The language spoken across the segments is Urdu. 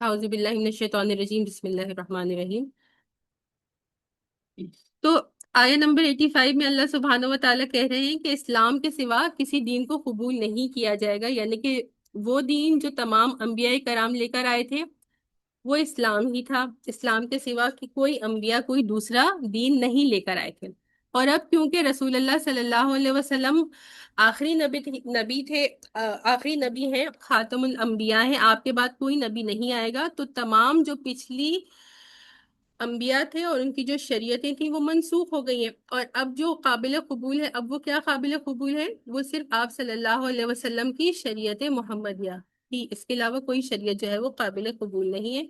اعوذ باللہ من الشیطان الرجیم، بسم اللہ الرحمن الرحیم۔ تو آیہ نمبر 85 میں اللہ سبحانہ و تعالیٰ کہہ رہے ہیں کہ اسلام کے سوا کسی دین کو قبول نہیں کیا جائے گا، یعنی کہ وہ دین جو تمام انبیاء کرام لے کر آئے تھے وہ اسلام ہی تھا۔ اسلام کے سوا کہ کوئی انبیاء کوئی دوسرا دین نہیں لے کر آئے تھے۔ اور اب کیونکہ رسول اللہ صلی اللہ علیہ وسلم آخری نبی تھے، آخری نبی ہیں، خاتم الانبیاء ہیں، آپ کے بعد کوئی نبی نہیں آئے گا، تو تمام جو پچھلی انبیاء تھے اور ان کی جو شریعتیں تھیں وہ منسوخ ہو گئی ہیں، اور اب جو قابل قبول ہے، اب وہ کیا قابل قبول ہے؟ وہ صرف آپ صلی اللہ علیہ وسلم کی شریعت محمدیہ ہی، اس کے علاوہ کوئی شریعت جو ہے وہ قابل قبول نہیں ہے۔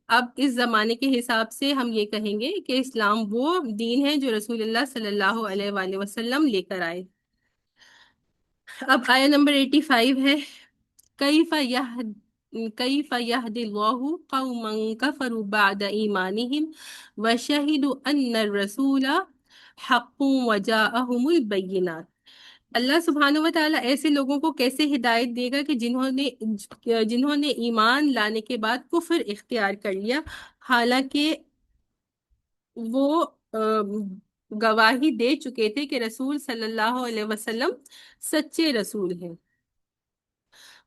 اب اس زمانے کے حساب سے ہم یہ کہیں گے کہ اسلام وہ دین ہے جو رسول اللہ صلی اللہ علیہ وآلہ وسلم لے کر آئے۔ اب آیہ نمبر 85 ہے، کیف یہدی اللہ قوما کفروا بعد ایمانہم وشہدوا ان الرسول حق وجاءہم البینات۔ اللہ سبحانہ و تعالیٰ ایسے لوگوں کو کیسے ہدایت دے گا کہ جنہوں نے ایمان لانے کے بعد کفر اختیار کر لیا، حالانکہ وہ گواہی دے چکے تھے کہ رسول صلی اللہ علیہ وسلم سچے رسول ہیں۔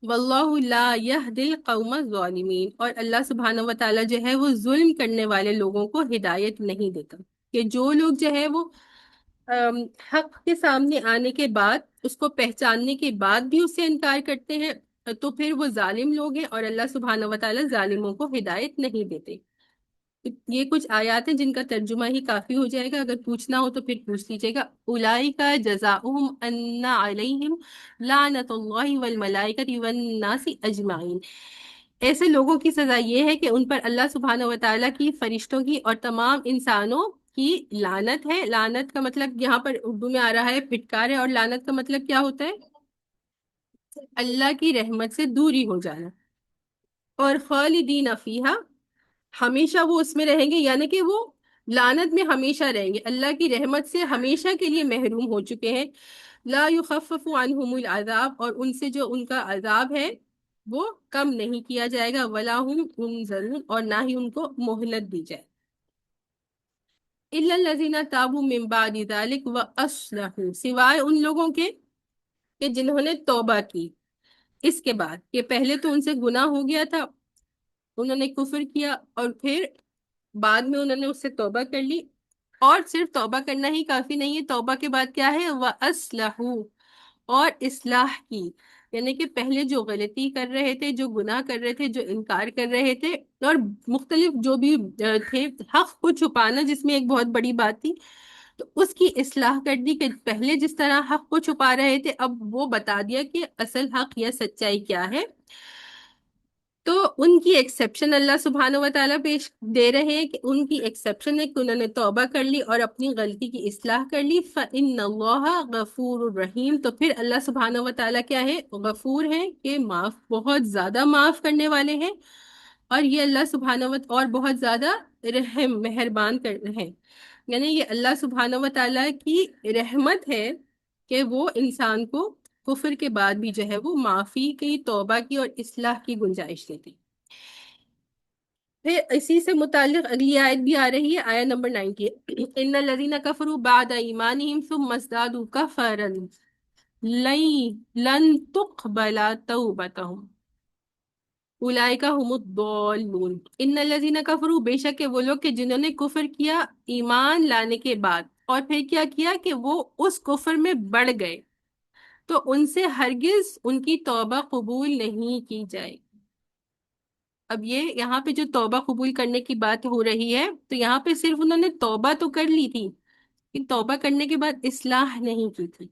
واللہ لا یہدی القوم الظالمین، اور اللہ سبحانہ و تعالیٰ جو ہے وہ ظلم کرنے والے لوگوں کو ہدایت نہیں دیتا، کہ جو لوگ جو ہے وہ حق کے سامنے آنے کے بعد، اس کو پہچاننے کے بعد بھی اس سے انکار کرتے ہیں، تو پھر وہ ظالم لوگ ہیں، اور اللہ سبحانہ و تعالیٰ ظالموں کو ہدایت نہیں دیتے۔ یہ کچھ آیات ہیں جن کا ترجمہ ہی کافی ہو جائے گا، اگر پوچھنا ہو تو پھر پوچھ لیجیے گا۔ اولئک جزاؤہم ان علیہم لعنت اللہ والملائکۃ والناس اجمعین، ایسے لوگوں کی سزا یہ ہے کہ ان پر اللہ سبحانہ و تعالیٰ کی، فرشتوں کی اور تمام انسانوں کی لعنت ہے۔ لعنت کا مطلب یہاں پر اردو میں آ رہا ہے پھٹکار ہے، اور لعنت کا مطلب کیا ہوتا ہے؟ اللہ کی رحمت سے دوری ہو جانا۔ اور خالدین فیہا، ہمیشہ وہ اس میں رہیں گے، یعنی کہ وہ لعنت میں ہمیشہ رہیں گے، اللہ کی رحمت سے ہمیشہ کے لیے محروم ہو چکے ہیں۔ لا یخفف عنہم العذاب، اور ان سے جو ان کا عذاب ہے وہ کم نہیں کیا جائے گا، ولا ہم ینظرون، اور نہ ہی ان کو مہلت دی جائے۔ الا الذین تابوا من بعد ذلک واصلحوا، سوائے ان لوگوں کے کہ جنہوں نے توبہ کی اس کے بعد، کہ پہلے تو ان سے گناہ ہو گیا تھا، انہوں نے کفر کیا، اور پھر بعد میں انہوں نے اس سے توبہ کر لی، اور صرف توبہ کرنا ہی کافی نہیں ہے، توبہ کے بعد کیا ہے؟ وَأَصْلَحُوا، اور اصلاح کی، یعنی کہ پہلے جو غلطی کر رہے تھے، جو گناہ کر رہے تھے، جو انکار کر رہے تھے، اور مختلف جو بھی تھے، حق کو چھپانا جس میں ایک بہت بڑی بات تھی، تو اس کی اصلاح کر دی، کہ پہلے جس طرح حق کو چھپا رہے تھے اب وہ بتا دیا کہ اصل حق یا سچائی کیا ہے۔ تو ان کی ایکسیپشن اللہ سبحانہ و تعالیٰ پیش دے رہے ہیں، کہ ان کی ایکسیپشن ہے کہ انہوں نے توبہ کر لی اور اپنی غلطی کی اصلاح کر لی۔ فَإِنَّ اللَّهَ غَفُورٌ رَحِيمٌ، تو پھر اللہ سبحانہ و تعالیٰ کیا ہے؟ غفور ہے، کہ معاف، بہت زیادہ معاف کرنے والے ہیں، اور یہ اللہ سبحانہ و اور بہت زیادہ رحم، مہربان کر رہے ہیں، یعنی یہ اللہ سبحانہ و تعالیٰ کی رحمت ہے کہ وہ انسان کو کفر کے بعد بھی جو ہے وہ معافی کی، توبہ کی اور اصلاح کی گنجائش دیتی۔ پھر اسی سے متعلق اگلی آیت بھی آ رہی ہے، آیت نمبر 90، ان الذین کفروا بعد ایمانہم ثم ازدادوا کفرا لن تقبل توبتہم اولئک هم الضالون۔ ان الذین کفروا، بے شک وہ لوگ کہ جنہوں نے کفر کیا ایمان لانے کے بعد، اور پھر کیا کیا کہ وہ اس کفر میں بڑھ گئے، تو ان سے ہرگز ان کی توبہ قبول نہیں کی جائے۔ اب یہ یہاں پہ جو توبہ قبول کرنے کی بات ہو رہی ہے، تو یہاں پہ صرف انہوں نے توبہ تو کر لی تھی، کہ توبہ کرنے کے بعد اصلاح نہیں کی تھی۔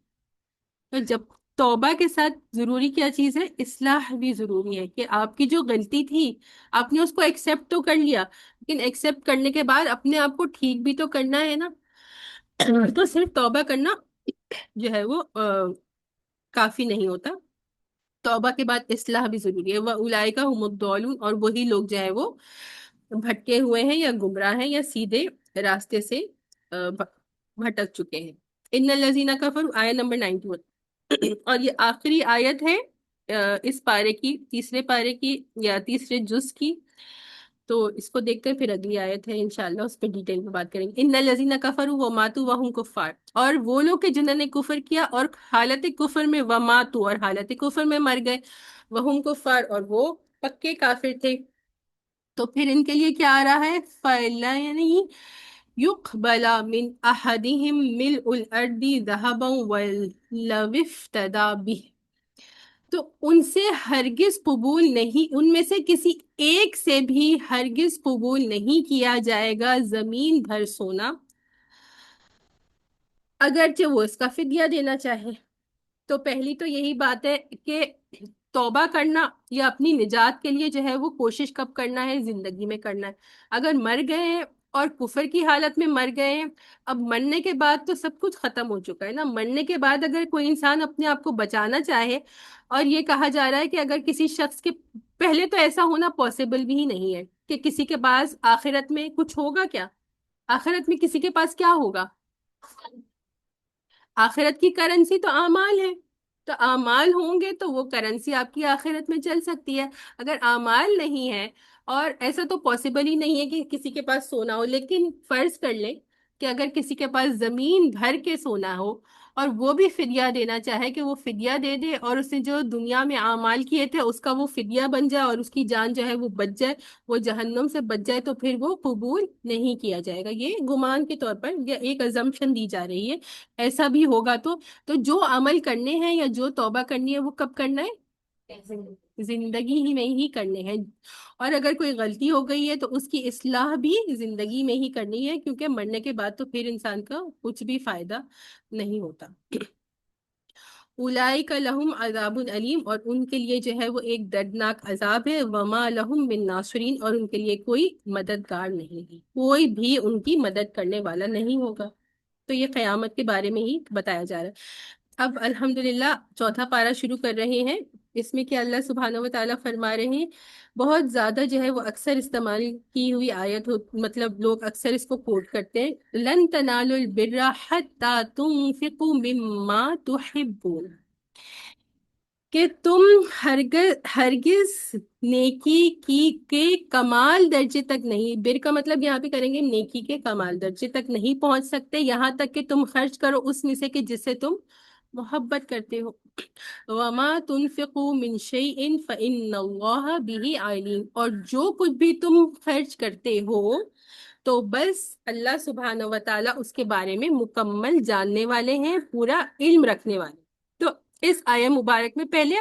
تو جب توبہ کے ساتھ ضروری کیا چیز ہے؟ اصلاح بھی ضروری ہے، کہ آپ کی جو غلطی تھی آپ نے اس کو ایکسیپٹ تو کر لیا، لیکن ایکسیپٹ کرنے کے بعد اپنے آپ کو ٹھیک بھی تو کرنا ہے نا۔ تو صرف توبہ کرنا جو ہے وہ کافی نہیں ہوتا، توبہ کے بعد اصلاح بھی ضروری ہے۔ وَأُولَئِكَ هُمُ الضَّالُونَ، اور وہی لوگ جو ہے وہ بھٹکے ہوئے ہیں، یا گمراہ ہیں، یا سیدھے راستے سے بھٹک چکے ہیں۔ ان الذین کفروا، آیت نمبر 91، اور یہ آخری آیت ہے اس پارے کی، تیسرے پارے کی یا تیسرے جز کی. تو اس کو دیکھتے ہیں، پھر اگلی آیت ہے انشاءاللہ اس پہ ڈیٹیل میں بات کریں گے. ان الذین کفروا وماتوا وهم کفار، اور وہ لوگ کہ جنہوں نے کفر کیا اور حالت کفر میں، وماتوا اور حالت کفر میں مر گئے، وہم کفار اور وہ پکے کافر تھے. تو پھر ان کے لیے کیا آ رہا ہے؟ فَلَا یعنی يُقْبَلَ مِنْ أَحَدِهِمْ مِلْءُ الْأَرْضِ ذَهَبًا وَلَوِ افْتَدَىٰ بِهِ. تو ان سے ہرگز قبول نہیں، ان میں سے کسی ایک سے بھی ہرگز قبول نہیں کیا جائے گا زمین بھر سونا، اگرچہ وہ اس کا فدیہ دینا چاہے. تو پہلی تو یہی بات ہے کہ توبہ کرنا یا اپنی نجات کے لیے جو ہے وہ کوشش کب کرنا ہے؟ زندگی میں کرنا ہے. اگر مر گئے ہیں اور کفر کی حالت میں مر گئے ہیں، اب مرنے کے بعد تو سب کچھ ختم ہو چکا ہے نا. مرنے کے بعد اگر کوئی انسان اپنے آپ کو بچانا چاہے، اور یہ کہا جا رہا ہے کہ اگر کسی شخص کے، پہلے تو ایسا ہونا پاسبل بھی ہی نہیں ہے کہ کسی کے پاس آخرت میں کچھ ہوگا. کیا آخرت میں کسی کے پاس کیا ہوگا؟ آخرت کی کرنسی تو اعمال ہے. تو اعمال ہوں گے تو وہ کرنسی آپ کی آخرت میں چل سکتی ہے. اگر اعمال نہیں ہے، اور ایسا تو پاسبل ہی نہیں ہے کہ کسی کے پاس سونا ہو، لیکن فرض کر لیں کہ اگر کسی کے پاس زمین بھر کے سونا ہو اور وہ بھی فدیہ دینا چاہے کہ وہ فدیہ دے دے، اور اس نے جو دنیا میں اعمال کیے تھے اس کا وہ فدیہ بن جائے اور اس کی جان جو ہے وہ بچ جائے، وہ جہنم سے بچ جائے، تو پھر وہ قبول نہیں کیا جائے گا. یہ گمان کے طور پر یا ایک ازمپشن دی جا رہی ہے. ایسا بھی ہوگا تو جو عمل کرنے ہیں یا جو توبہ کرنی ہے وہ کب کرنا ہے؟ زندگی ہی میں ہی کرنے ہیں. اور اگر کوئی غلطی ہو گئی ہے تو اس کی اصلاح بھی زندگی میں ہی کرنی ہے، کیونکہ مرنے کے بعد تو پھر انسان کا کچھ بھی فائدہ نہیں ہوتا. اولئک لہم عذاب علیم، اور ان کے لیے جو ہے وہ ایک دردناک عذاب ہے. وما لہم من ناصرین، اور ان کے لیے کوئی مددگار نہیں ہے، کوئی بھی ان کی مدد کرنے والا نہیں ہوگا. تو یہ قیامت کے بارے میں ہی بتایا جا رہا ہے. اب الحمدللہ چوتھا پارہ شروع کر رہے ہیں. اس میں کہ اللہ سبحانہ و تعالیٰ فرما رہے ہیں، بہت زیادہ جو ہے وہ اکثر استعمال کی ہوئی آیت مطلب لوگ اکثر اس کو کوٹ کرتے ہیں. لن تنالوا البر حتى تنفقوا مما تحبون، کہ تم ہرگز نیکی کی کے کمال درجے تک نہیں، بر کا مطلب یہاں پہ کریں گے نیکی کے کمال درجے تک نہیں پہنچ سکتے یہاں تک کہ تم خرچ کرو اس میں سے کہ جس سے تم محبت کرتے ہو. وما تنفقوا من شيء فإن الله به عليم، اور جو کچھ بھی تم خرچ کرتے ہو تو بس اللہ سبحانہ و تعالیٰ اس کے بارے میں مکمل جاننے والے ہیں، پورا علم رکھنے والے. تو اس آیہ مبارک میں پہلے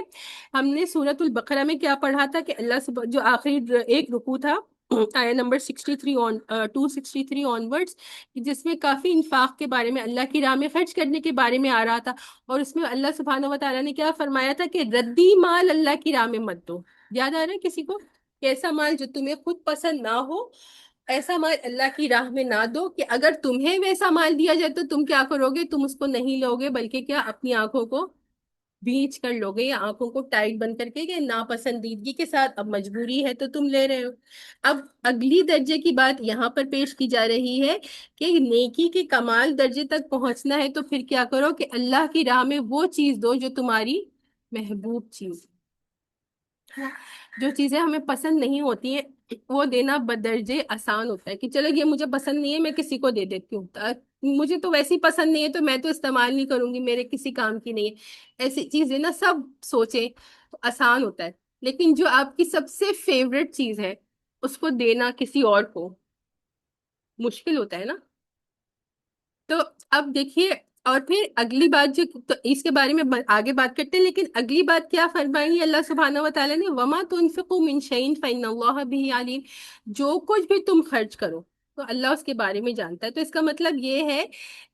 ہم نے سورۃ البقرہ میں کیا پڑھا تھا کہ اللہ جو آخری ایک رکوع تھا آیہ نمبر 263 آنورڈز، جس میں کافی انفاق کے بارے میں، اللہ کی راہ میں خرچ کرنے کے بارے میں آ رہا تھا. اور اس میں اللہ سبحانہ و تعالیٰ نے کیا فرمایا تھا کہ ردی مال اللہ کی راہ میں مت دو. یاد آ رہا ہے کسی کو؟ کہ ایسا مال جو تمہیں خود پسند نہ ہو، ایسا مال اللہ کی راہ میں نہ دو. کہ اگر تمہیں ویسا مال دیا جائے تو تم کیا کرو گے؟ تم اس کو نہیں لو گے، بلکہ کیا اپنی آنکھوں کو بیچ کر لو گے، یا آنکھوں کو ٹائٹ بند کر کے کہ ناپسندیدگی کے ساتھ، اب مجبوری ہے تو تم لے رہے ہو. اب اگلی درجے کی بات یہاں پر پیش کی جا رہی ہے کہ نیکی کے کمال درجے تک پہنچنا ہے تو پھر کیا کرو کہ اللہ کی راہ میں وہ چیز دو جو تمہاری محبوب چیز. جو چیزیں ہمیں پسند نہیں ہوتی ہیں وہ دینا بدرجے آسان ہوتا ہے، کہ چلو یہ مجھے پسند نہیں ہے میں کسی کو دے دیتی ہوں، مجھے تو ویسی پسند نہیں ہے تو میں تو استعمال نہیں کروں گی، میرے کسی کام کی نہیں ہے. ایسی چیزیں نا سب سوچیں تو آسان ہوتا ہے، لیکن جو آپ کی سب سے فیوریٹ چیز ہے اس کو دینا کسی اور کو مشکل ہوتا ہے نا. تو اب دیکھیے، اور پھر اگلی بات جو، تو اس کے بارے میں آگے بات کرتے ہیں، لیکن اگلی بات کیا فرمائی اللہ سبحانہ و تعالیٰ نے؟ وما تنفقوا من شيء فإن الله به عليم، جو کچھ بھی تم خرچ کرو تو اللہ اس کے بارے میں جانتا ہے. تو اس کا مطلب یہ ہے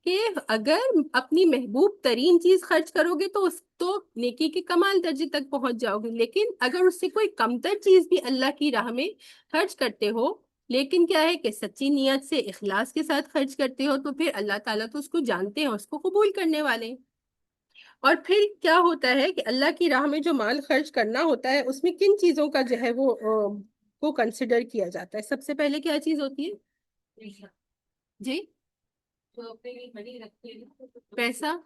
کہ اگر اپنی محبوب ترین چیز خرچ کرو گے تو اس تو نیکی کے کمال درجے تک پہنچ جاؤ گے، لیکن اگر اس سے کوئی کمتر چیز بھی اللہ کی راہ میں خرچ کرتے ہو، لیکن کیا ہے کہ سچی نیت سے اخلاص کے ساتھ خرچ کرتے ہو، تو پھر اللہ تعالیٰ تو اس کو جانتے ہیں، اس کو قبول کرنے والے ہیں. اور پھر کیا ہوتا ہے کہ اللہ کی راہ میں جو مال خرچ کرنا ہوتا ہے اس میں کن چیزوں کا جو ہے وہ کنسیڈر کیا جاتا ہے؟ سب سے پہلے کیا چیز ہوتی ہے جی؟ پیسہ.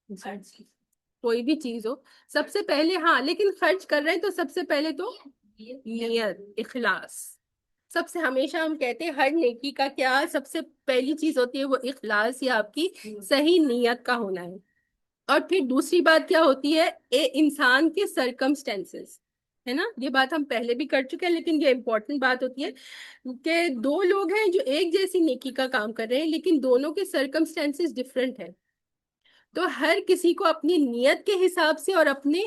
اچھا جی، کوئی بھی چیز ہو سب سے پہلے، ہاں لیکن خرچ کر رہے ہیں تو سب سے پہلے تو نیت، اخلاص. سب سے ہمیشہ ہم کہتے ہیں ہر نیکی کا کیا سب سے پہلی چیز ہوتی ہے، وہ اخلاص یا آپ کی صحیح نیت کا ہونا ہے. اور پھر دوسری بات کیا ہوتی ہے، انسان کے سرکمسٹینسز، ہے نا. یہ بات ہم پہلے بھی کر چکے ہیں لیکن یہ امپورٹنٹ بات ہوتی ہے کہ دو لوگ ہیں جو ایک جیسی نیکی کا کام کر رہے ہیں لیکن دونوں کے سرکمسٹینسز ڈفرینٹ ہیں. تو ہر کسی کو اپنی نیت کے حساب سے اور اپنے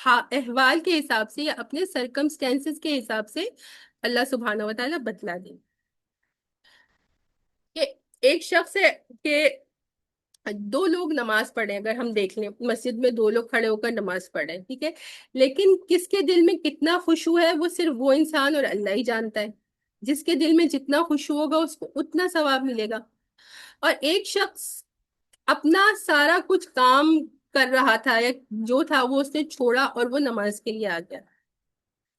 احوال کے حساب سے یا اپنے سرکمسٹینسز کے حساب سے اللہ سبحانہ و تعالیٰ بتلا دیں. کہ ایک شخص ہے کہ دو لوگ نماز پڑھیں، اگر ہم دیکھ لیں مسجد میں دو لوگ کھڑے ہو کر نماز پڑھ رہے ہیں، ٹھیک ہے، لیکن کس کے دل میں کتنا خشوع ہے وہ صرف وہ انسان اور اللہ ہی جانتا ہے. جس کے دل میں جتنا خشوع ہوگا اس کو اتنا ثواب ملے گا. اور ایک شخص اپنا سارا کچھ کام کر رہا تھا یا جو تھا وہ اس نے چھوڑا اور وہ نماز کے لیے آ گیا،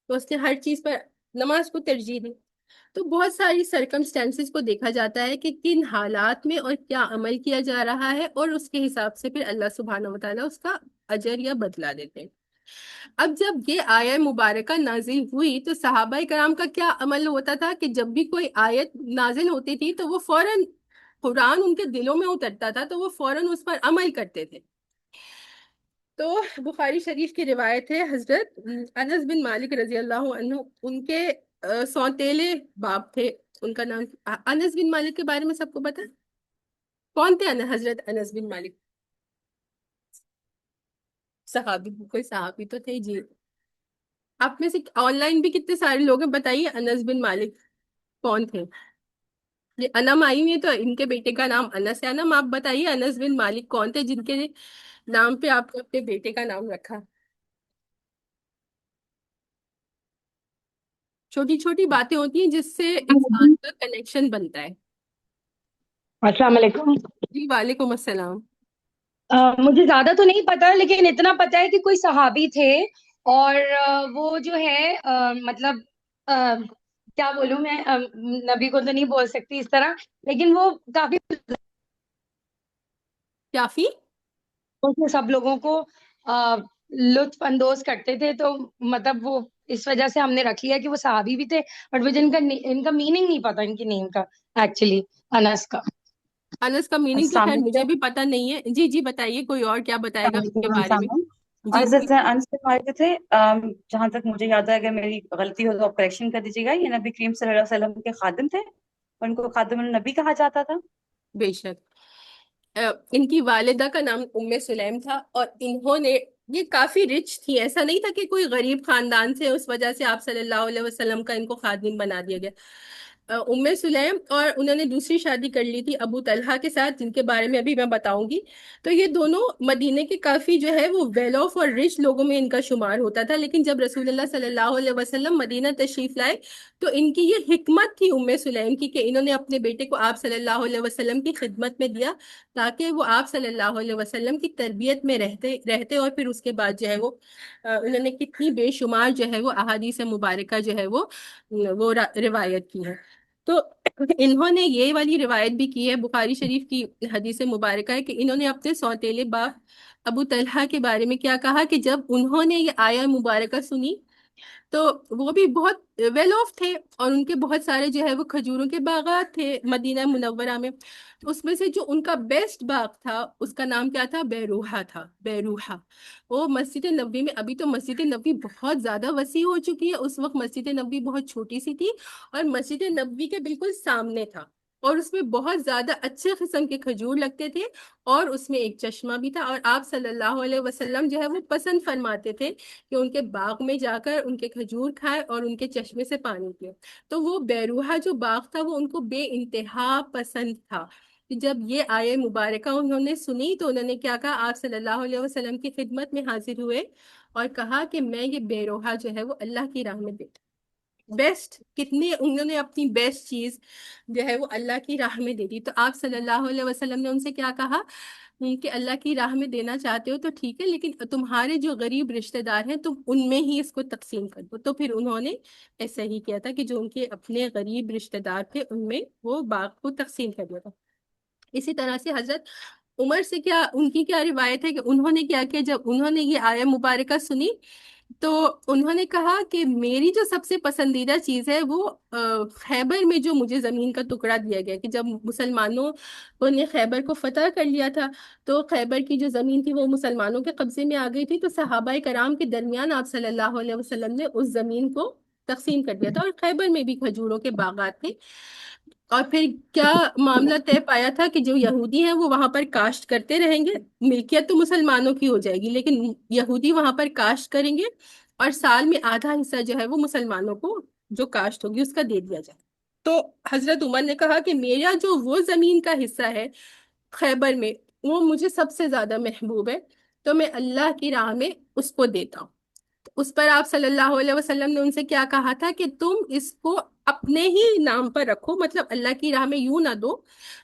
تو اس نے ہر چیز پر نماز کو ترجیح دی. تو بہت ساری سرکمسٹانسز کو دیکھا جاتا ہے کہ کن حالات میں اور کیا عمل کیا جا رہا ہے، اور اس کے حساب سے پھر اللہ سبحانہ و تعالیٰ اس کا اجر یا بدلہ دیتے ہیں. اب جب یہ آیت مبارکہ نازل ہوئی تو صحابہ کرام کا کیا عمل ہوتا تھا کہ جب بھی کوئی آیت نازل ہوتی تھی تو وہ فوراً قرآن ان کے دلوں میں اترتا تھا تو وہ فوراً اس پر عمل کرتے تھے. تو بخاری شریف کی روایت ہے، حضرت انس بن مالک رضی اللہ عنہ، ان کے سوتیلے باپ تھے، ان کا نام انس بن مالک کے بارے میں سب کو پتا ہے؟ کون تھے حضرت انس بن مالک؟ صحابی، کوئی صحابی تو تھے جی. آپ میں سے آن لائن بھی کتنے سارے لوگ ہیں، بتائیے انس بن مالک کون تھے؟ یہ انم آئی ہوئی ہے تو ان کے بیٹے کا نام انس ہے. انم آپ بتائیے انس بن مالک کون تھے جن کے نام پہ آپ نے اپنے بیٹے کا نام رکھا؟ چھوٹی چھوٹی باتیں ہوتی ہیں جس سے انسان کا کنیکشن بنتا ہے. السلام علیکم. جی وعلیکم السلام. مجھے زیادہ تو نہیں پتا لیکن اتنا پتا ہے کہ کوئی صحابی تھے اور وہ جو ہے مطلب کیا بولوں میں نبی کو تو نہیں بول سکتی اس طرح، لیکن وہ کافی کافی سب لوگوں کو لطف اندوز کرتے تھے، تو مطلب وہ اس وجہ سے ہم نے رکھ لیا کہ وہ صحابی بھی تھے، بٹ مجھے ان کا میننگ نہیں پتا، ان کی نیم کا ایکچولی انس کا. انس کا میننگ تو السلام خیر مجھے علیکم. بھی پتا نہیں ہے. جی جی بتائیے، کوئی اور کیا بتائے گا اس کے بارے میں؟ سامان جی جی. حضرت انس سے مالک تھے. جہاں تک مجھے یاد ہے، اگر میری غلطی ہو تو آپ کریکشن کر دیجیے گا، یہ نبی کریم صلی اللہ علیہ وسلم کے خادم تھے اور ان کو خادم النبی کہا جاتا تھا. بے شک. ان کی والدہ کا نام سلیم تھا اور انہوں نے، یہ کافی رچ تھی، ایسا نہیں تھا کہ کوئی غریب خاندان سے اس وجہ سے آپ صلی اللہ علیہ وسلم کا ان کو خادم بنا دیا گیا. سلیم، اور انہوں نے دوسری شادی کر لی تھی ابو طلحہ کے ساتھ جن کے بارے میں ابھی میں بتاؤں گی. تو یہ دونوں مدینے کے کافی جو ہے وہ ویل آف اور رچ لوگوں میں ان کا شمار ہوتا تھا. لیکن جب رسول اللہ صلی اللہ علیہ وسلم مدینہ تشریف لائے تو ان کی یہ حکمت تھی سلیم کی کہ انہوں نے اپنے بیٹے کو آپ صلی اللہ علیہ وسلم کی خدمت میں دیا تاکہ وہ آپ صلی اللہ علیہ وسلم کی تربیت میں رہتے اور پھر اس کے بعد جو ہے وہ انہوں نے کتنی بے شمار جو ہے وہ احادیث مبارکہ جو ہے وہ روایت کی ہے. تو انہوں نے یہ والی روایت بھی کی ہے، بخاری شریف کی حدیث مبارکہ ہے کہ انہوں نے اپنے سوتیلے باپ ابو طلحہ کے بارے میں کیا کہا کہ جب انہوں نے یہ آیہ مبارکہ سنی تو وہ بھی بہت ویل آف تھے اور ان کے بہت سارے جو ہے وہ کھجوروں کے باغات تھے مدینہ منورہ میں. تو اس میں سے جو ان کا بیسٹ باغ تھا اس کا نام کیا تھا؟ بیروحہ تھا. بیروحہ وہ مسجد نبوی میں، ابھی تو مسجد نبوی بہت زیادہ وسیع ہو چکی ہے، اس وقت مسجد نبوی بہت چھوٹی سی تھی اور مسجد نبوی کے بالکل سامنے تھا اور اس میں بہت زیادہ اچھے قسم کے کھجور لگتے تھے اور اس میں ایک چشمہ بھی تھا. اور آپ صلی اللہ علیہ وسلم جو ہے وہ پسند فرماتے تھے کہ ان کے باغ میں جا کر ان کے کھجور کھائے اور ان کے چشمے سے پانی پیے. تو وہ بیروحہ جو باغ تھا وہ ان کو بے انتہا پسند تھا. جب یہ آیہ مبارکہ انہوں نے سنی تو انہوں نے کیا کہا، آپ صلی اللہ علیہ وسلم کی خدمت میں حاضر ہوئے اور کہا کہ میں یہ بیروحہ جو ہے وہ اللہ کی راہ میں بیٹا. بیسٹ کتنے انہوں نے اپنی بیسٹ چیز جو ہے وہ اللہ کی راہ میں دے دی. تو آپ صلی اللہ علیہ وسلم نے ان سے کیا کہا کہ اللہ کی راہ میں دینا چاہتے ہو تو ٹھیک ہے، لیکن تمہارے جو غریب رشتہ دار ہیں تم ان میں ہی اس کو تقسیم کر دو. تو پھر انہوں نے ایسا ہی کیا تھا کہ جو ان کے اپنے غریب رشتہ دار تھے ان میں وہ باغ کو تقسیم کر دیا تھا. اسی طرح سے حضرت عمر سے کیا ان کی کیا روایت ہے کہ انہوں نے کیا کیا، جب انہوں نے یہ آیہ مبارکہ سنی تو انہوں نے کہا کہ میری جو سب سے پسندیدہ چیز ہے وہ خیبر میں جو مجھے زمین کا ٹکڑا دیا گیا، کہ جب مسلمانوں نے خیبر کو فتح کر لیا تھا تو خیبر کی جو زمین تھی وہ مسلمانوں کے قبضے میں آ گئی تھی، تو صحابہ کرام کے درمیان آپ صلی اللہ علیہ وسلم نے اس زمین کو تقسیم کر دیا تھا. اور خیبر میں بھی کھجوروں کے باغات تھے. اور پھر کیا معاملہ طے پایا تھا کہ جو یہودی ہیں وہ وہاں پر کاشت کرتے رہیں گے، ملکیت تو مسلمانوں کی ہو جائے گی لیکن یہودی وہاں پر کاشت کریں گے اور سال میں آدھا حصہ جو ہے وہ مسلمانوں کو جو کاشت ہوگی اس کا دے دیا جائے. تو حضرت عمر نے کہا کہ میرا جو وہ زمین کا حصہ ہے خیبر میں وہ مجھے سب سے زیادہ محبوب ہے، تو میں اللہ کی راہ میں اس کو دیتا ہوں. اس پر آپ صلی اللہ علیہ وسلم نے ان سے کیا کہا تھا کہ تم اس کو اپنے ہی نام پر رکھو، مطلب اللہ کی راہ میں یوں نہ دو،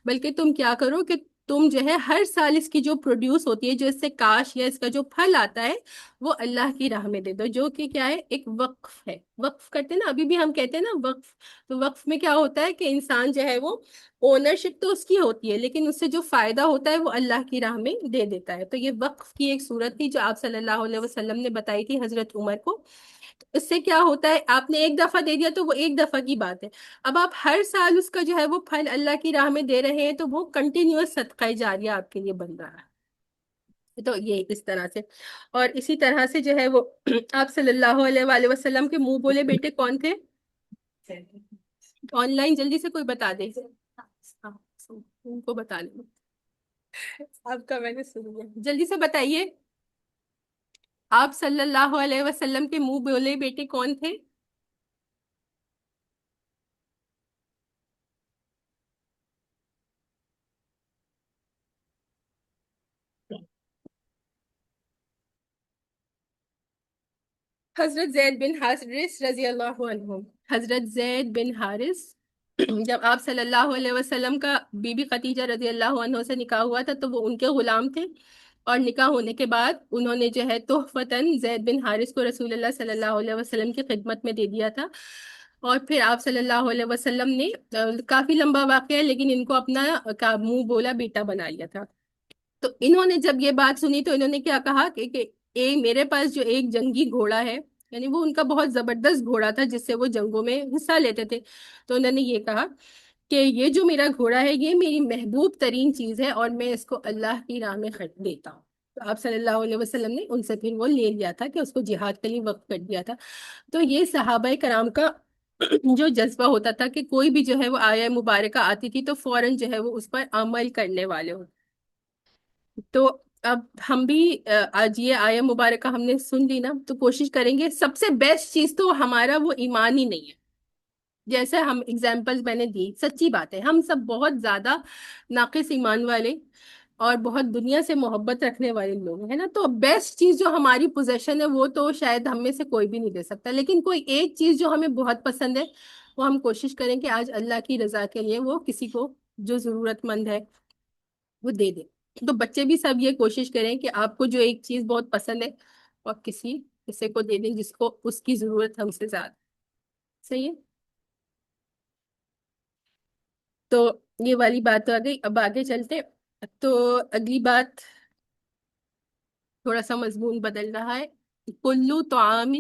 بلکہ تم کیا کرو کہ تم جو ہے ہر سال اس کی جو پروڈیوس ہوتی ہے، جو اس سے کاش یا اس کا جو پھل آتا ہے وہ اللہ کی راہ میں دے دو، جو کہ کیا ہے ایک وقف ہے. وقف کرتے ہیں نا، ابھی بھی ہم کہتے ہیں نا وقف. تو وقف میں کیا ہوتا ہے کہ انسان جو ہے وہ اونرشپ تو اس کی ہوتی ہے لیکن اس سے جو فائدہ ہوتا ہے وہ اللہ کی راہ میں دے دیتا ہے. تو یہ وقف کی ایک صورت تھی جو آپ صلی اللہ علیہ وسلم نے بتائی تھی حضرت عمر کو. اس سے کیا ہوتا ہے، آپ نے ایک دفعہ دے دیا تو وہ ایک دفعہ کی بات ہے، اب آپ ہر سال اس کا جو ہے وہ پھل اللہ کی راہ میں دے رہے ہیں تو وہ کنٹینیوس صدقہ جاریہ آپ کے لیے بن رہا ہے. تو یہ اس طرح سے. اور اسی طرح سے جو ہے وہ آپ صلی اللہ علیہ وآلہ وسلم کے منہ بولے بیٹے کون تھے؟ آن لائن جلدی سے کوئی بتا دے. ہاں، ان کو بتا لیں. آپ کا میں نے سن لیا، جلدی سے بتائیے. آپ صلی اللہ علیہ وسلم کے منہ بولے بیٹے کون تھے؟ حضرت زید بن حارث رضی اللہ عنہ. حضرت زید بن حارث جب آپ صلی اللہ علیہ وسلم کا بی بی خدیجہ رضی اللہ عنہ سے نکاح ہوا تھا تو وہ ان کے غلام تھے، اور نکاح ہونے کے بعد انہوں نے جو ہے تحفتاً زید بن حارث کو رسول اللہ صلی اللہ علیہ وسلم کی خدمت میں دے دیا تھا. اور پھر آپ صلی اللہ علیہ وسلم نے کافی لمبا واقعہ ہے لیکن ان کو اپنا منہ بولا بیٹا بنا لیا تھا. تو انہوں نے جب یہ بات سنی تو انہوں نے کیا کہا کہ میرے پاس جو ایک جنگی گھوڑا ہے، یعنی وہ ان کا بہت زبردست گھوڑا تھا جس سے وہ جنگوں میں حصہ لیتے تھے، تو انہوں نے یہ کہا کہ یہ جو میرا گھوڑا ہے یہ میری محبوب ترین چیز ہے اور میں اس کو اللہ کی راہ میں خرچ دیتا ہوں. تو آپ صلی اللہ علیہ وسلم نے ان سے پھر وہ لے لیا تھا کہ اس کو جہاد کے لیے وقف کر دیا تھا. تو یہ صحابہ کرام کا جو جذبہ ہوتا تھا کہ کوئی بھی جو ہے وہ آیہ مبارکہ آتی تھی تو فوراً جو ہے وہ اس پر عمل کرنے والے ہوتے. تو اب ہم بھی آج یہ آیہ مبارکہ ہم نے سن لی نا، تو کوشش کریں گے. سب سے بیسٹ چیز تو ہمارا وہ ایمان ہی نہیں ہے. جیسے ہم اگزامپلز میں نے دی، سچی بات ہے ہم سب بہت زیادہ ناقص ایمان والے اور بہت دنیا سے محبت رکھنے والے لوگ ہیں نا. تو بیسٹ چیز جو ہماری پوزیشن ہے وہ تو شاید ہم میں سے کوئی بھی نہیں دے سکتا، لیکن کوئی ایک چیز جو ہمیں بہت پسند ہے وہ ہم کوشش کریں کہ آج اللہ کی رضا کے لیے وہ کسی کو جو ضرورت مند ہے وہ دے دیں. تو بچے بھی سب یہ کوشش کریں کہ آپ کو جو ایک چیز بہت پسند ہے اور کسی کو دے دیں جس کو اس کی ضرورت ہم سے زیادہ. صحیح ہے. تو یہ والی بات تو آ گئی. اب آگے چلتے. تو اگلی بات تھوڑا سا مضمون بدل رہا ہے. کلو طعام.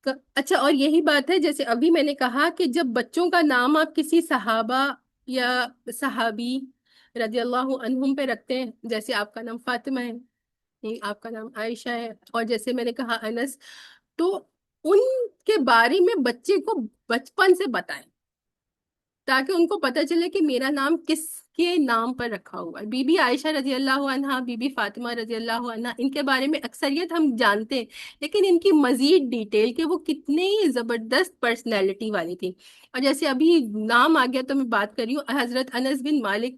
اچھا، اور یہی بات ہے جیسے ابھی میں نے کہا کہ جب بچوں کا نام آپ کسی صحابہ یا صحابی رضی اللہ عنہم پہ رکھتے ہیں، جیسے آپ کا نام فاطمہ ہے، آپ کا نام عائشہ ہے، اور جیسے میں نے کہا انس، تو ان کے بارے میں بچے کو بچپن سے بتائیں تاکہ ان کو پتہ چلے کہ میرا نام کس کے نام پر رکھا ہوا ہے. بی بی عائشہ رضی اللہ عنہا، بی بی فاطمہ رضی اللہ عنہا، ان کے بارے میں اکثریت ہم جانتے ہیں لیکن ان کی مزید ڈیٹیل کہ وہ کتنے زبردست پرسنالٹی والی تھی. اور جیسے ابھی نام آ گیا تو میں بات کر رہی ہوں حضرت انس بن مالک،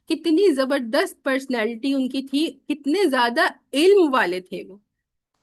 کتنی زبردست پرسنالٹی ان کی تھی، کتنے زیادہ علم والے تھے وہ.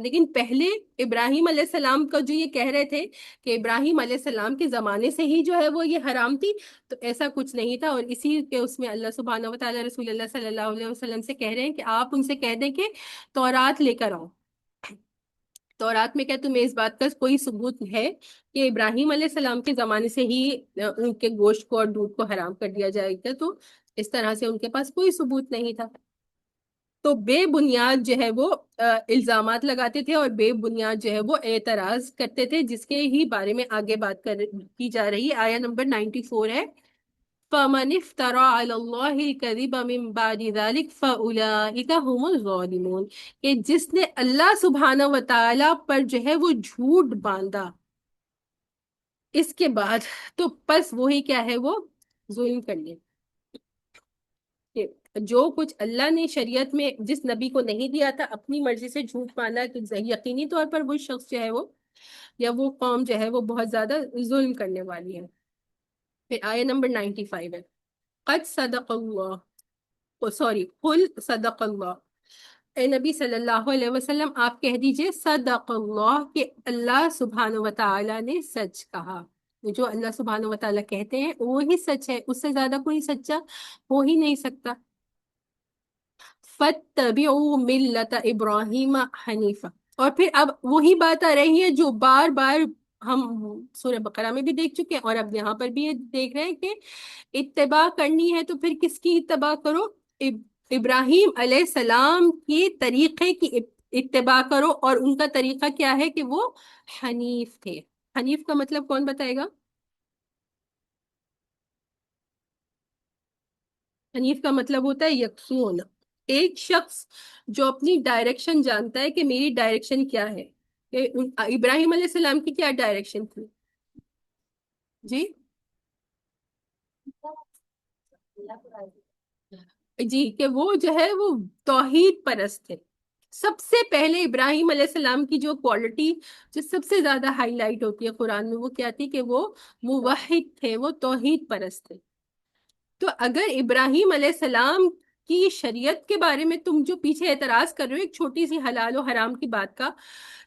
لیکن پہلے ابراہیم علیہ السلام کا جو یہ کہہ رہے تھے کہ ابراہیم علیہ السلام کے زمانے سے ہی جو ہے وہ یہ حرام تھی، تو ایسا کچھ نہیں تھا، اور اسی کے اس میں اللہ سبحانہ و تعالیٰ رسول اللہ صلی اللہ علیہ وسلم سے کہہ رہے ہیں کہ آپ ان سے کہہ دیں کہ تورات لے کر آؤ۔ تورات میں کیا تمہیں اس بات کا کوئی ثبوت ہے کہ ابراہیم علیہ السلام کے زمانے سے ہی ان کے گوشت کو اور دودھ کو حرام کر دیا جائے گا؟ تو اس طرح سے ان کے پاس کوئی ثبوت نہیں تھا، تو بے بنیاد جو ہے وہ الزامات لگاتے تھے اور بے بنیاد جو ہے وہ اعتراض کرتے تھے، جس کے ہی بارے میں آگے بات کی جا رہی ہے۔ آیا نمبر 94 ہے، فَمَنِ افْتَرَى عَلَى اللَّهِ الْكَذِبَ مِن بَعْدِ ذَلِكَ فَأُولَٰئِكَ هُمُ الظَّالِمُونَ، کہ جس نے اللہ سبحانہ و تعالی پر جو ہے وہ جھوٹ باندھا اس کے بعد، تو پس وہی کیا ہے، وہ ظلم کر لے۔ کہ جو کچھ اللہ نے شریعت میں جس نبی کو نہیں دیا تھا، اپنی مرضی سے جھوٹ باندھا، تو یقینی طور پر وہ شخص جو ہے وہ یا وہ قوم جو ہے وہ بہت زیادہ ظلم کرنے والی ہے۔ پھر آیہ نمبر 95 ہے، قد صدق اللہ، سوری قل صدق اللہ، اے نبی صلی اللہ علیہ وسلم آپ کہہ دیجئے صدق اللہ، کہ اللہ سبحانہ و تعالی نے سچ کہا۔ جو اللہ سبحانہ و تعالیٰ کہتے ہیں وہی سچ ہے، اس سے زیادہ کوئی سچا ہو ہی نہیں سکتا۔ فَاتَّبِعُوا مِلَّةَ إِبْرَاهِيمَ حَنِيفًا، اور پھر اب وہی بات آ رہی ہے جو بار بار ہم سورہ بقرہ میں بھی دیکھ چکے ہیں، اور اب یہاں پر بھی یہ دیکھ رہے ہیں کہ اتباع کرنی ہے تو پھر کس کی اتباع کرو؟ ابراہیم علیہ السلام کے طریقے کی اتباع کرو، اور ان کا طریقہ کیا ہے کہ وہ حنیف تھے۔ حنیف کا مطلب کون بتائے گا؟ حنیف کا مطلب ہوتا ہے یکسو ہونا، ایک شخص جو اپنی ڈائریکشن جانتا ہے کہ میری ڈائریکشن کیا ہے۔ کہ ابراہیم علیہ السلام کی کیا ڈائریکشن تھی جی؟ جی کہ وہ جو ہے وہ توحید پرست تھے۔ سب سے پہلے ابراہیم علیہ السلام کی جو کوالٹی جو سب سے زیادہ ہائی لائٹ ہوتی ہے قرآن میں، وہ کیا تھی کہ وہ موحد تھے، وہ توحید پرست تھے۔ تو اگر ابراہیم علیہ السلام کی شریعت کے بارے میں تم جو پیچھے اعتراض کر رہے ہو، ایک چھوٹی سی حلال و حرام کی بات کا،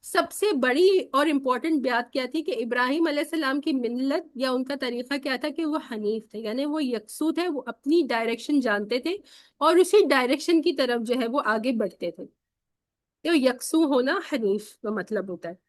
سب سے بڑی اور امپورٹنٹ بات کیا تھی کہ ابراہیم علیہ السلام کی ملت یا ان کا طریقہ کیا تھا کہ وہ حنیف تھے، یعنی وہ یکسو تھے، وہ اپنی ڈائریکشن جانتے تھے اور اسی ڈائریکشن کی طرف جو ہے وہ آگے بڑھتے تھے۔ تو یکسو ہونا حنیف کا مطلب ہوتا ہے۔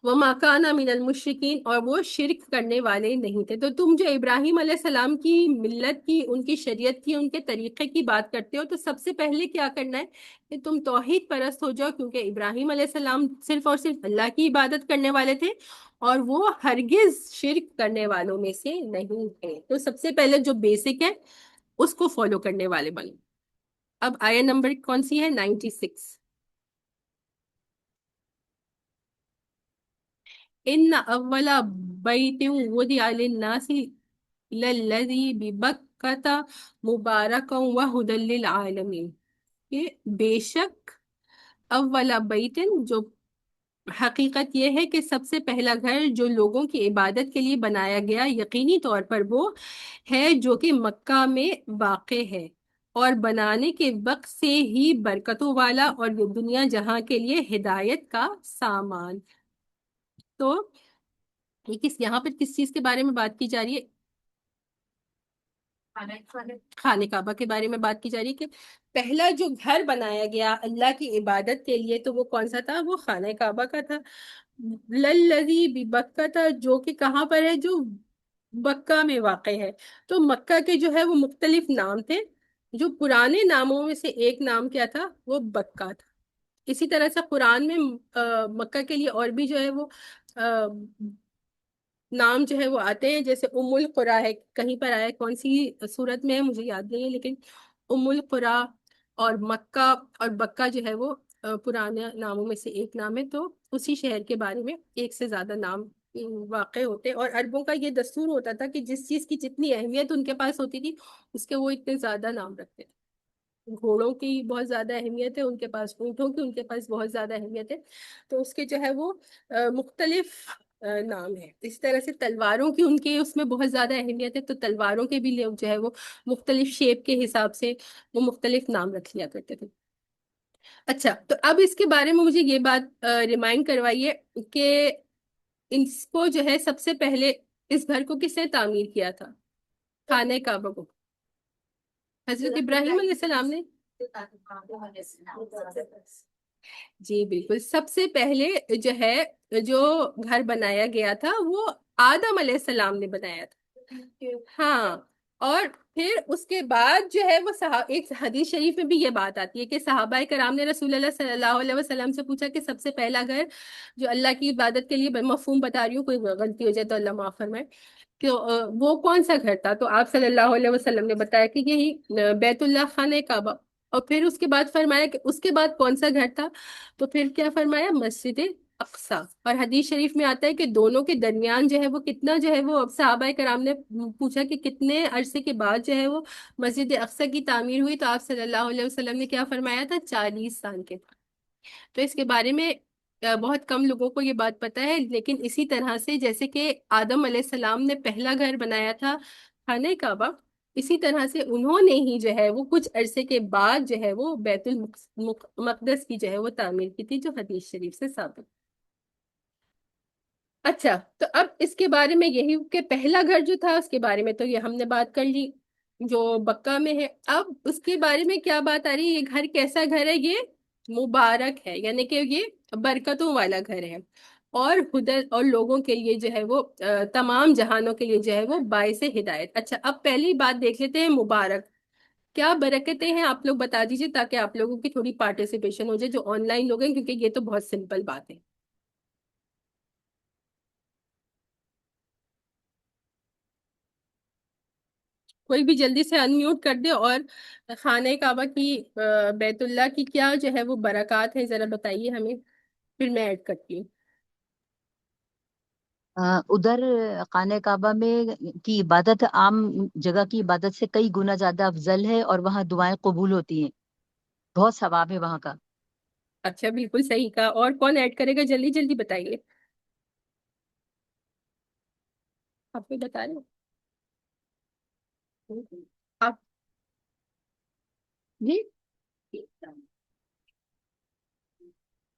وَمَا كَانَ مِنَ الْمُشْرِكِينَ، اور وہ شرک کرنے والے نہیں تھے۔ تو تم جو ابراہیم علیہ السلام کی ملت کی، ان کی شریعت کی، ان کے طریقے کی بات کرتے ہو، تو سب سے پہلے کیا کرنا ہے کہ تم توحید پرست ہو جاؤ، کیونکہ ابراہیم علیہ السلام صرف اور صرف اللہ کی عبادت کرنے والے تھے اور وہ ہرگز شرک کرنے والوں میں سے نہیں تھے۔ تو سب سے پہلے جو بیسک ہے اس کو فالو کرنے والے بنو۔ اب آیہ نمبر کون سی ہے؟ 96۔ ان اول بیت وضع للناس للذی ببکۃ مبارکا وہدی للعالمین، کہ بے شک اول بیت، جو حقیقت یہ ہے کہ سب سے پہلا گھر جو لوگوں کی عبادت کے لیے بنایا گیا، یقینی طور پر وہ ہے جو کہ مکہ میں واقع ہے، اور بنانے کے وقت سے ہی برکتوں والا، اور یہ دنیا جہاں کے لیے ہدایت کا سامان۔ تو یہ یہاں پر کس چیز کے بارے میں بات کی جا رہی ہے؟ خانہ کعبہ کے بارے میں بات کی جا رہی ہے کہ پہلا جو گھر بنایا گیا اللہ کی عبادت کے لیے تو وہ کون سا تھا؟ وہ خانہ کعبہ کا تھا۔ للذی ببکہ تھا، جو کہ کہاں پر ہے؟ جو مکہ میں واقع ہے۔ تو مکہ کے جو ہے وہ مختلف نام تھے، جو پرانے ناموں میں سے ایک نام کیا تھا؟ وہ بکہ تھا۔ اسی طرح سے قرآن میں مکہ کے لیے اور بھی جو ہے وہ نام جو ہے وہ آتے ہیں، جیسے ام القریٰ ہے، کہیں پر آیا، کون سی صورت میں ہے مجھے یاد نہیں ہے، لیکن ام القریٰ اور مکہ اور بکہ جو ہے وہ پرانے ناموں میں سے ایک نام ہے۔ تو اسی شہر کے بارے میں ایک سے زیادہ نام واقع ہوتے، اور عربوں کا یہ دستور ہوتا تھا کہ جس چیز کی جتنی اہمیت ان کے پاس ہوتی تھی اس کے وہ اتنے زیادہ نام رکھتے تھے۔ گھوڑوں کی بہت زیادہ اہمیت ہے ان کے پاس، اونٹوں کی ان کے پاس بہت زیادہ اہمیت ہے، تو اس کے جو ہے وہ مختلف نام ہے۔ اس طرح سے تلواروں کی ان کے اس میں بہت زیادہ اہمیت ہے، تو تلواروں کے بھی لوگ جو ہے وہ مختلف شیپ کے حساب سے وہ مختلف نام رکھ لیا کرتے تھے۔ اچھا تو اب اس کے بارے میں مجھے یہ بات ریمائنڈ کروائیے کہ اس کو جو ہے سب سے پہلے اس گھر کو کس نے تعمیر کیا تھا، خانہ کعبہ کو؟ حضرت ابراہیم علیہ السلام نے؟ جی بالکل، سب سے پہلے جو ہے جو گھر بنایا گیا تھا وہ آدم علیہ السلام نے بنایا تھا، ہاں۔ اور پھر اس کے بعد جو ہے وہ ایک حدیث شریف میں بھی یہ بات آتی ہے کہ صحابہ کرام نے رسول اللہ صلی اللہ علیہ وسلم سے پوچھا کہ سب سے پہلا گھر جو اللہ کی عبادت کے لیے، مفہوم بتا رہی ہوں، کوئی غلطی ہو جائے تو اللہ معاف فرمائے، کہ وہ کون سا گھر تھا؟ تو آپ صلی اللہ علیہ وسلم نے بتایا کہ یہی بیت اللہ، خانہ کعبہ۔ اور پھر اس کے بعد فرمایا کہ اس کے بعد کون سا گھر تھا؟ تو پھر کیا فرمایا؟ مسجد اقصی۔ اور حدیث شریف میں آتا ہے کہ دونوں کے درمیان جو ہے وہ کتنا جو ہے وہ صحابہ کرام نے پوچھا کہ کتنے عرصے کے بعد جو ہے وہ مسجد اقصی کی تعمیر ہوئی، تو آپ صلی اللہ علیہ وسلم نے کیا فرمایا تھا؟ 40 سال کے بعد۔ تو اس کے بارے میں بہت کم لوگوں کو یہ بات پتہ ہے، لیکن اسی طرح سے جیسے کہ آدم علیہ السلام نے پہلا گھر بنایا تھا خانہ کعبہ، اسی طرح سے انہوں نے ہی جو ہے وہ کچھ عرصے کے بعد جو ہے وہ بیت المقدس کی جو ہے وہ تعمیر کی تھی، جو حدیث شریف سے ثابت۔ اچھا تو اب اس کے بارے میں یہی کہ پہلا گھر جو تھا اس کے بارے میں تو یہ ہم نے بات کر لی جو بکہ میں ہے۔ اب اس کے بارے میں کیا بات آ رہی ہے؟ یہ گھر کیسا گھر ہے؟ یہ مبارک ہے، یعنی کہ یہ برکتوں والا گھر ہے، اور خدا اور لوگوں کے لیے جو ہے وہ تمام جہانوں کے لیے جو ہے وہ باعث ہدایت۔ اچھا اب پہلی بات دیکھ لیتے ہیں، مبارک کیا برکتیں ہیں؟ آپ لوگ بتا دیجیے تاکہ آپ لوگوں کی تھوڑی پارٹیسپیشن ہو جائے جو آن لائن لوگ ہیں، کیونکہ یہ تو بہت سمپل بات ہے۔ کوئی بھی جلدی سے انمیوٹ کر دے، اور خانہ کعبہ کی بیت اللہ کی کیا جو ہے وہ برکات ہے ذرا بتائیے ہمیں، پھر میں ایڈ کرتی ہوں۔ ادھر خانہ کعبہ میں کی عبادت عام جگہ کی عبادت سے کئی گنا زیادہ افضل ہے، اور وہاں دعائیں قبول ہوتی ہیں، بہت ثواب ہے وہاں کا۔ اچھا بالکل صحیح کہا، اور کون ایڈ کرے گا؟ جلدی جلدی بتائیے، آپ کو بتا رہے ہو آپ؟ جی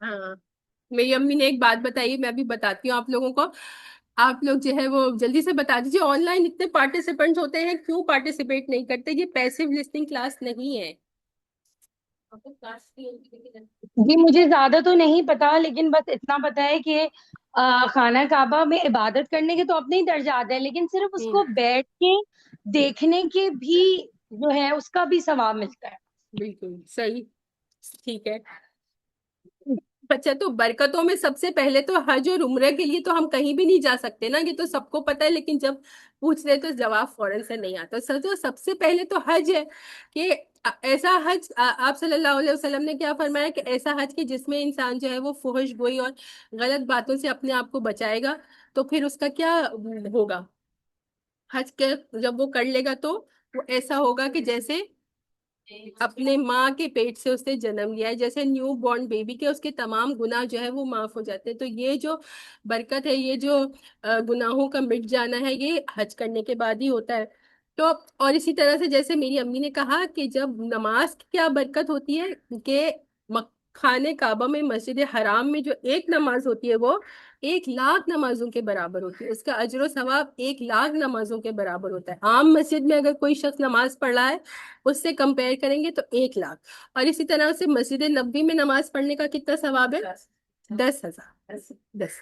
ہاں، میری امی نے ایک بات بتائی، میں بھی بتاتی ہوں آپ لوگوں کو، آپ لوگ جو ہے وہ جلدی سے بتا دیجیے، آن لائن اتنے پارٹیسپینٹس ہوتے ہیں کیوں پارٹیسپیٹ نہیں کرتے؟ یہ پیسو لسننگ کلاس نہیں ہے۔ جی مجھے زیادہ تو نہیں پتا، لیکن بس اتنا پتا ہے کہ خانہ کعبہ میں عبادت کرنے کے تو اپنے ہی درجات ہیں، لیکن صرف اس کو بیٹھ کے دیکھنے کے بھی جو ہے اس کا بھی ثواب ملتا ہے۔ بالکل صحیح، ٹھیک ہے۔ اچھا تو برکتوں میں سب سے پہلے تو حج اور عمرہ کے لیے تو ہم کہیں بھی نہیں جا سکتے نا، یہ تو سب کو پتا ہے، لیکن جب پوچھ رہے تو جواب فوراً سے نہیں آتا۔ سب سے پہلے تو حج ہے، کہ ایسا حج، آپ صلی اللہ علیہ وسلم نے کیا فرمایا کہ ایسا حج کہ جس میں انسان جو ہے وہ فحش گوئی اور غلط باتوں سے اپنے آپ کو بچائے گا، تو پھر اس کا کیا ہوگا؟ حج کے جب وہ کر لے گا تو وہ ایسا ہوگا کہ جیسے اپنے ماں کے پیٹ سے اس نے جنم لیا ہے، جیسے نیو بورن بیبی کے، اس کے تمام گناہ جو ہے وہ معاف ہو جاتے ہیں۔ تو یہ جو برکت ہے، یہ جو گناہوں کا مٹ جانا ہے، یہ حج کرنے کے بعد ہی ہوتا ہے۔ تو اور اسی طرح سے جیسے میری امی نے کہا کہ جب نماز کی کیا برکت ہوتی ہے کہ خانہ کعبہ میں، مسجد حرام میں جو ایک نماز ہوتی ہے وہ 1,00,000 نمازوں کے برابر ہوتی ہے، اس کا اجر و ثواب 1,00,000 نمازوں کے برابر ہوتا ہے۔ عام مسجد میں اگر کوئی شخص نماز پڑھ رہا ہے اس سے کمپیئر کریں گے تو 1,00,000۔ اور اسی طرح سے مسجد نبوی میں نماز پڑھنے کا کتنا ثواب ہے؟ 10,000۔ 10۔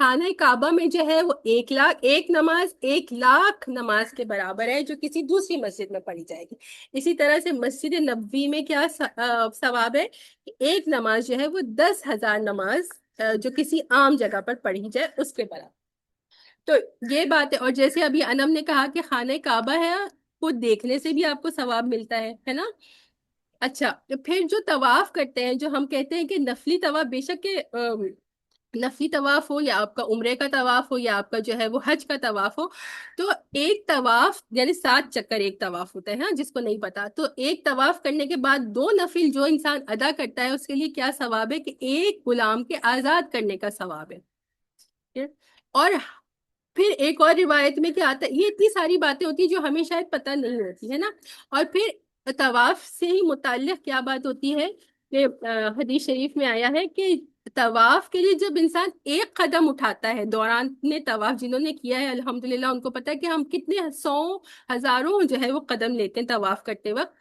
خانہ کعبہ میں جو ہے وہ 1,00,000، ایک نماز 1,00,000 نماز کے برابر ہے جو کسی دوسری مسجد میں پڑھی جائے گی۔ اسی طرح سے مسجد نبوی میں کیا ثواب ہے کہ ایک نماز جو ہے وہ 10,000 نماز جو کسی عام جگہ پر پڑھی جائے اس کے برابر۔ تو یہ بات ہے، اور جیسے ابھی انم نے کہا کہ خانہ کعبہ ہے کو دیکھنے سے بھی آپ کو ثواب ملتا ہے نا؟ اچھا پھر جو طواف کرتے ہیں، جو ہم کہتے ہیں کہ نفلی طواف، بے شک کہ نفلی طواف ہو یا آپ کا عمرے کا طواف ہو یا آپ کا جو ہے وہ حج کا طواف ہو، تو ایک طواف یعنی 7 چکر ایک طواف ہوتا ہے، ہاں جس کو نہیں پتا، تو ایک طواف کرنے کے بعد 2 نفل جو انسان ادا کرتا ہے اس کے لیے کیا ثواب ہے کہ ایک غلام کے آزاد کرنے کا ثواب ہے۔ اور پھر ایک اور روایت میں کیا آتا ہے، یہ اتنی ساری باتیں ہوتی ہیں جو ہمیں شاید پتہ نہیں ہوتی ہے نا۔ اور پھر طواف سے ہی متعلق کیا بات ہوتی ہے کہ حدیث شریف میں آیا ہے کہ طواف کے لیے جب انسان ایک قدم اٹھاتا ہے دوران نے طواف، جنہوں نے کیا ہے الحمدللہ ان کو پتا ہے کہ ہم کتنے سو ہزاروں جو ہے وہ قدم لیتے ہیں طواف کرتے وقت،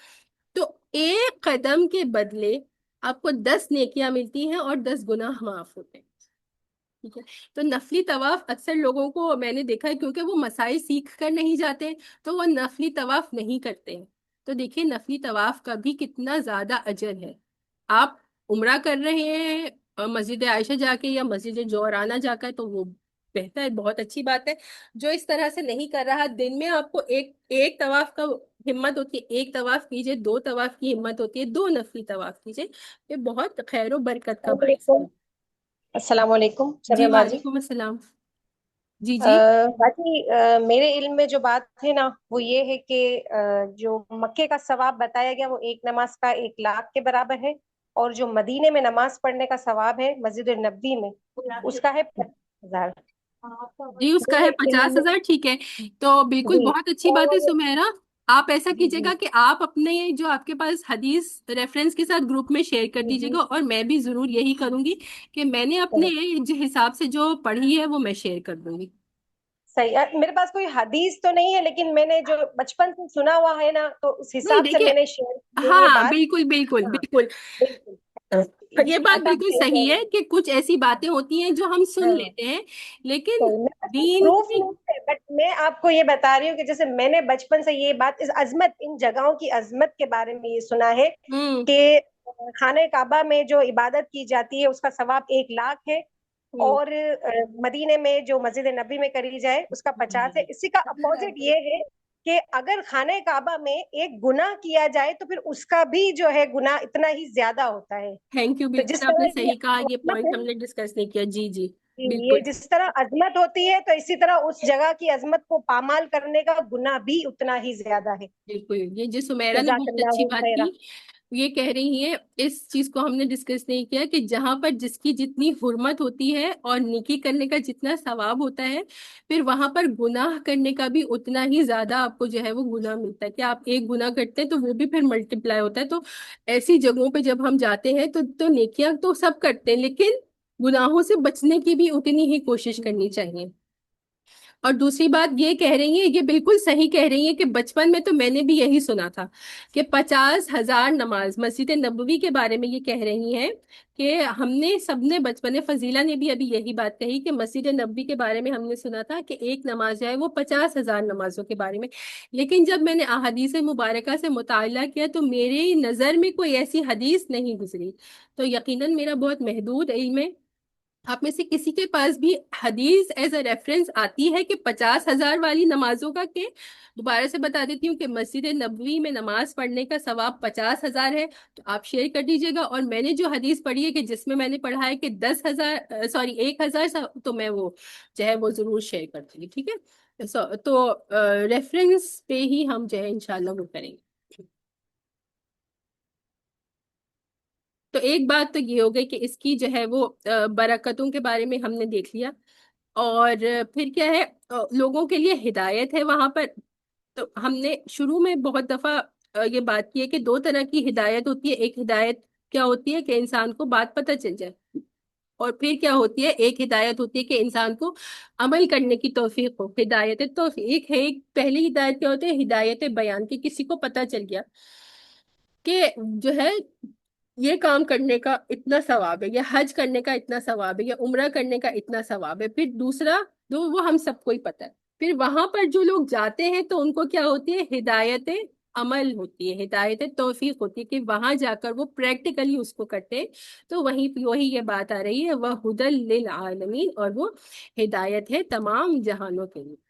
تو ایک قدم کے بدلے آپ کو 10 نیکیاں ملتی ہیں اور 10 گناہ معاف ہوتے ہیں. ٹھیک ہے. تو نفلی طواف اکثر لوگوں کو میں نے دیکھا ہے کیونکہ وہ مسائل سیکھ کر نہیں جاتے تو وہ نفلی طواف نہیں کرتے ہیں. تو دیکھیے نفلی طواف کا بھی کتنا زیادہ اجر ہے. آپ عمرہ کر رہے ہیں مسجد عائشہ جا کے یا مسجد جورانہ جا کر تو وہ بہتر ہے، بہت اچھی بات ہے. جو اس طرح سے نہیں کر رہا، دن میں آپ کو ایک طواف کا ہمت ہوتی ہے، ایک طواف کیجئے، 2 طواف کی ہمت ہوتی ہے، 2 نفلی طواف کیجئے، یہ بہت خیر و برکت کا السلام باعث علیکم. ہے. السلام علیکم جی شبنم باجی. وعلیکم السلام. جی جی. باجی میرے علم میں جو بات ہے نا وہ یہ ہے کہ جو مکے کا ثواب بتایا گیا وہ ایک نماز کا 1 لاکھ کے برابر ہے، اور جو مدینے میں نماز پڑھنے کا ثواب ہے مسجد نبوی میں اس کا ہے 50,000. جی اس کا ہے میرے علم 50,000. ٹھیک ہے، تو میں بالکل جی. بہت اچھی بات ہے اور سمیرا. آپ ایسا جی کیجیے جی گا کہ آپ اپنے جو آپ کے پاس حدیث ریفرنس کے ساتھ گروپ میں شیئر کر جی دیجیے جی گا، اور میں بھی ضرور یہی کروں گی کہ میں نے اپنے صحیح جو حساب سے جو پڑھی ہے وہ میں شیئر کر دوں گی. صحیح. میرے پاس کوئی حدیث تو نہیں ہے لیکن میں نے جو بچپن سے سنا ہوا ہے نا تو اس نہیں حساب سے دیکھیے، میں نے شیئر کی ہے یہ ہاں بات. بالکل بالکل ہاں بالکل. بالکل. یہ بات اچھا بالکل صحیح ہے کہ کچھ ایسی باتیں ہوتی ہیں جو ہم سن ہاں لیتے ہیں لیکن صحیح. میرے پاس کوئی دین پروف کی. نہیں ہے بٹ میں آپ کو یہ بتا رہی ہوں کہ جیسے میں نے بچپن سے یہ بات اس عظمت ان جگہوں کی عظمت کے بارے میں یہ سنا ہے ہوں کہ خانہ کعبہ میں جو عبادت کی جاتی ہے اس کا ثواب 1 لاکھ ہے، ہوں اور مدینے میں جو مسجد نبی میں کری جائے اس کا 50 ہے. اسی کا اپوزٹ یہ ہے کہ اگر خانہ کعبہ میں ایک گناہ کیا جائے تو پھر اس کا بھی جو ہے گناہ اتنا ہی زیادہ ہوتا ہے. تھینک یو، تو جس بالکل آپ نے طرح صحیح کہا. یہ عظمت پوائنٹ ہے، ہم نے ڈسکس نہیں کیا. جی جی یہ بالکل جس طرح عظمت ہوتی ہے تو اسی طرح اس جگہ کی عظمت کو پامال کرنے کا گناہ بھی اتنا ہی زیادہ ہے. بالکل. یہ جو سمیرا نے جزاک بہت اچھی اللہ بات خیرہ. کی، یہ کہہ رہی ہیں اس چیز کو ہم نے ڈسکس نہیں کیا کہ جہاں پر جس کی جتنی حرمت ہوتی ہے اور نیکی کرنے کا جتنا ثواب ہوتا ہے، پھر وہاں پر گناہ کرنے کا بھی اتنا ہی زیادہ آپ کو جو ہے وہ گناہ ملتا ہے. کہ آپ ایک گناہ کرتے ہیں تو وہ بھی پھر ملٹیپلائی ہوتا ہے. تو ایسی جگہوں پہ جب ہم جاتے ہیں تو نیکیاں تو سب کرتے ہیں لیکن گناہوں سے بچنے کی بھی اتنی ہی کوشش کرنی چاہیے. اور دوسری بات یہ کہہ رہی ہیں، یہ بالکل صحیح کہہ رہی ہیں کہ بچپن میں تو میں نے بھی یہی سنا تھا کہ 50,000 نماز مسجد نبوی کے بارے میں یہ کہہ رہی ہیں کہ ہم نے سب نے بچپن میں، فضیلہ نے بھی ابھی یہی بات کہی کہ مسجد نبوی کے بارے میں ہم نے سنا تھا کہ ایک نماز جو ہے وہ 50,000 نمازوں کے بارے میں. لیکن جب میں نے احادیث مبارکہ سے مطالعہ کیا تو میری نظر میں کوئی ایسی حدیث نہیں گزری. تو یقیناً میرا بہت محدود علم ہے. آپ میں سے کسی کے پاس بھی حدیث ایز اے ریفرنس آتی ہے کہ 50,000 والی نمازوں کا؟ کہ دوبارہ سے بتا دیتی ہوں کہ مسجد نبوی میں نماز پڑھنے کا ثواب 50,000 ہے. تو آپ شیئر کر دیجیے گا. اور میں نے جو حدیث پڑھی ہے کہ جس میں میں نے پڑھا ہے کہ 10,000 سوری 1,000 تو میں وہ جو ہے وہ ضرور شیئر کر دوں گی. ٹھیک ہے. تو ریفرنس پہ ہی ہم جو ہے انشاءاللہ وہ کریں گے. تو ایک بات تو یہ ہو گئی کہ اس کی جو ہے وہ برکتوں کے بارے میں ہم نے دیکھ لیا. اور پھر کیا ہے، لوگوں کے لیے ہدایت ہے وہاں پر. تو ہم نے شروع میں بہت دفعہ یہ بات کی ہے کہ 2 طرح کی ہدایت ہوتی ہے. ایک ہدایت کیا ہوتی ہے کہ انسان کو بات پتہ چل جائے، اور پھر کیا ہوتی ہے، ایک ہدایت ہوتی ہے کہ انسان کو عمل کرنے کی توفیق ہو. ہدایت توفیق ہے. ایک پہلی ہدایت کیا ہوتی ہے، ہدایت بیان کی. کسی کو پتہ چل گیا کہ جو ہے یہ کام کرنے کا اتنا ثواب ہے، یا حج کرنے کا اتنا ثواب ہے، یا عمرہ کرنے کا اتنا ثواب ہے. پھر دوسرا وہ ہم سب کو ہی پتہ ہے. پھر وہاں پر جو لوگ جاتے ہیں تو ان کو کیا ہوتی ہے، ہدایت عمل ہوتی ہے، ہدایت توفیق ہوتی ہے کہ وہاں جا کر وہ پریکٹیکلی اس کو کرتے. تو وہی یہ بات آ رہی ہے، وہ ہدی للعالمین، اور وہ ہدایت ہے تمام جہانوں کے لیے.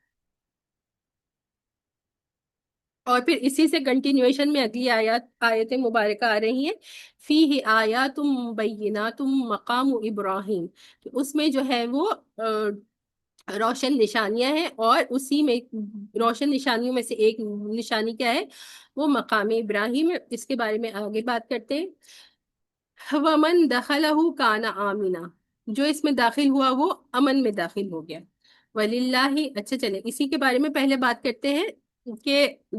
اور پھر اسی سے کنٹینیویشن میں اگلی آیت مبارکہ آ رہی ہیں. فیہ آیات مبینات مقام ابراہیم. اس میں جو ہے وہ روشن نشانیاں ہیں، اور اسی میں روشن نشانیوں میں سے ایک نشانی کیا ہے، وہ مقام ابراہیم ہے. اس کے بارے میں آگے بات کرتے ہیں. وَمَن دَخَلَهُ كَانَ آمِنًا. جو اس میں داخل ہوا وہ امن میں داخل ہو گیا. وَلِلَّهِ. اچھا چلیں اسی کے بارے میں پہلے بات کرتے ہیں کہ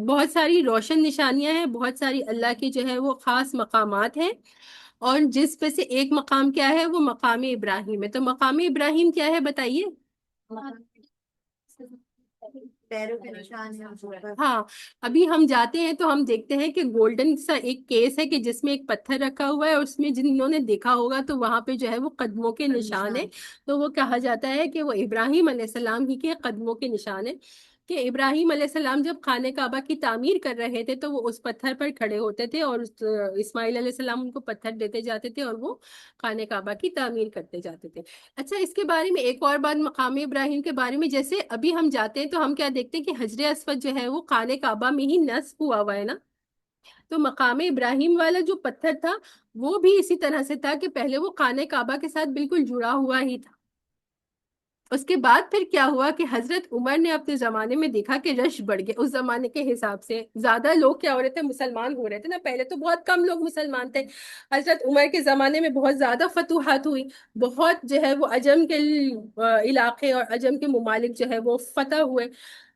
بہت ساری روشن نشانیاں ہیں، بہت ساری اللہ کی جو ہے وہ خاص مقامات ہیں. اور جس پہ سے ایک مقام کیا ہے، وہ مقام ابراہیم ہے. تو مقام ابراہیم کیا ہے بتائیے؟ پیروں کے نشان ہیں. ہاں، ابھی ہم جاتے ہیں تو ہم دیکھتے ہیں کہ گولڈن سا ایک کیس ہے کہ جس میں ایک پتھر رکھا ہوا ہے، اور اس میں جنہوں نے دیکھا ہوگا تو وہاں پہ جو ہے وہ قدموں کے نشان ہے. تو وہ کہا جاتا ہے کہ وہ ابراہیم علیہ السلام ہی کے قدموں کے نشان ہے، کہ ابراہیم علیہ السلام جب خانہ کعبہ کی تعمیر کر رہے تھے تو وہ اس پتھر پر کھڑے ہوتے تھے، اور اسماعیل علیہ السلام ان کو پتھر دیتے جاتے تھے اور وہ خانہ کعبہ کی تعمیر کرتے جاتے تھے. اچھا، اس کے بارے میں ایک اور بات مقام ابراہیم کے بارے میں، جیسے ابھی ہم جاتے ہیں تو ہم کیا دیکھتے ہیں کہ حجر اسود جو ہے وہ خانہ کعبہ میں ہی نصب ہوا ہوا ہے نا. تو مقام ابراہیم والا جو پتھر تھا وہ بھی اسی طرح سے تھا کہ پہلے وہ خانہ کعبہ کے ساتھ بالکل جڑا ہوا ہی تھا. اس کے بعد پھر کیا ہوا کہ حضرت عمر نے اپنے زمانے میں دیکھا کہ رش بڑھ گیا. اس زمانے کے حساب سے زیادہ لوگ کیا ہو رہے تھے، مسلمان ہو رہے تھے نا. پہلے تو بہت کم لوگ مسلمان تھے. حضرت عمر کے زمانے میں بہت زیادہ فتوحات ہوئی، بہت جو ہے وہ عجم کے علاقے اور عجم کے ممالک جو ہے وہ فتح ہوئے،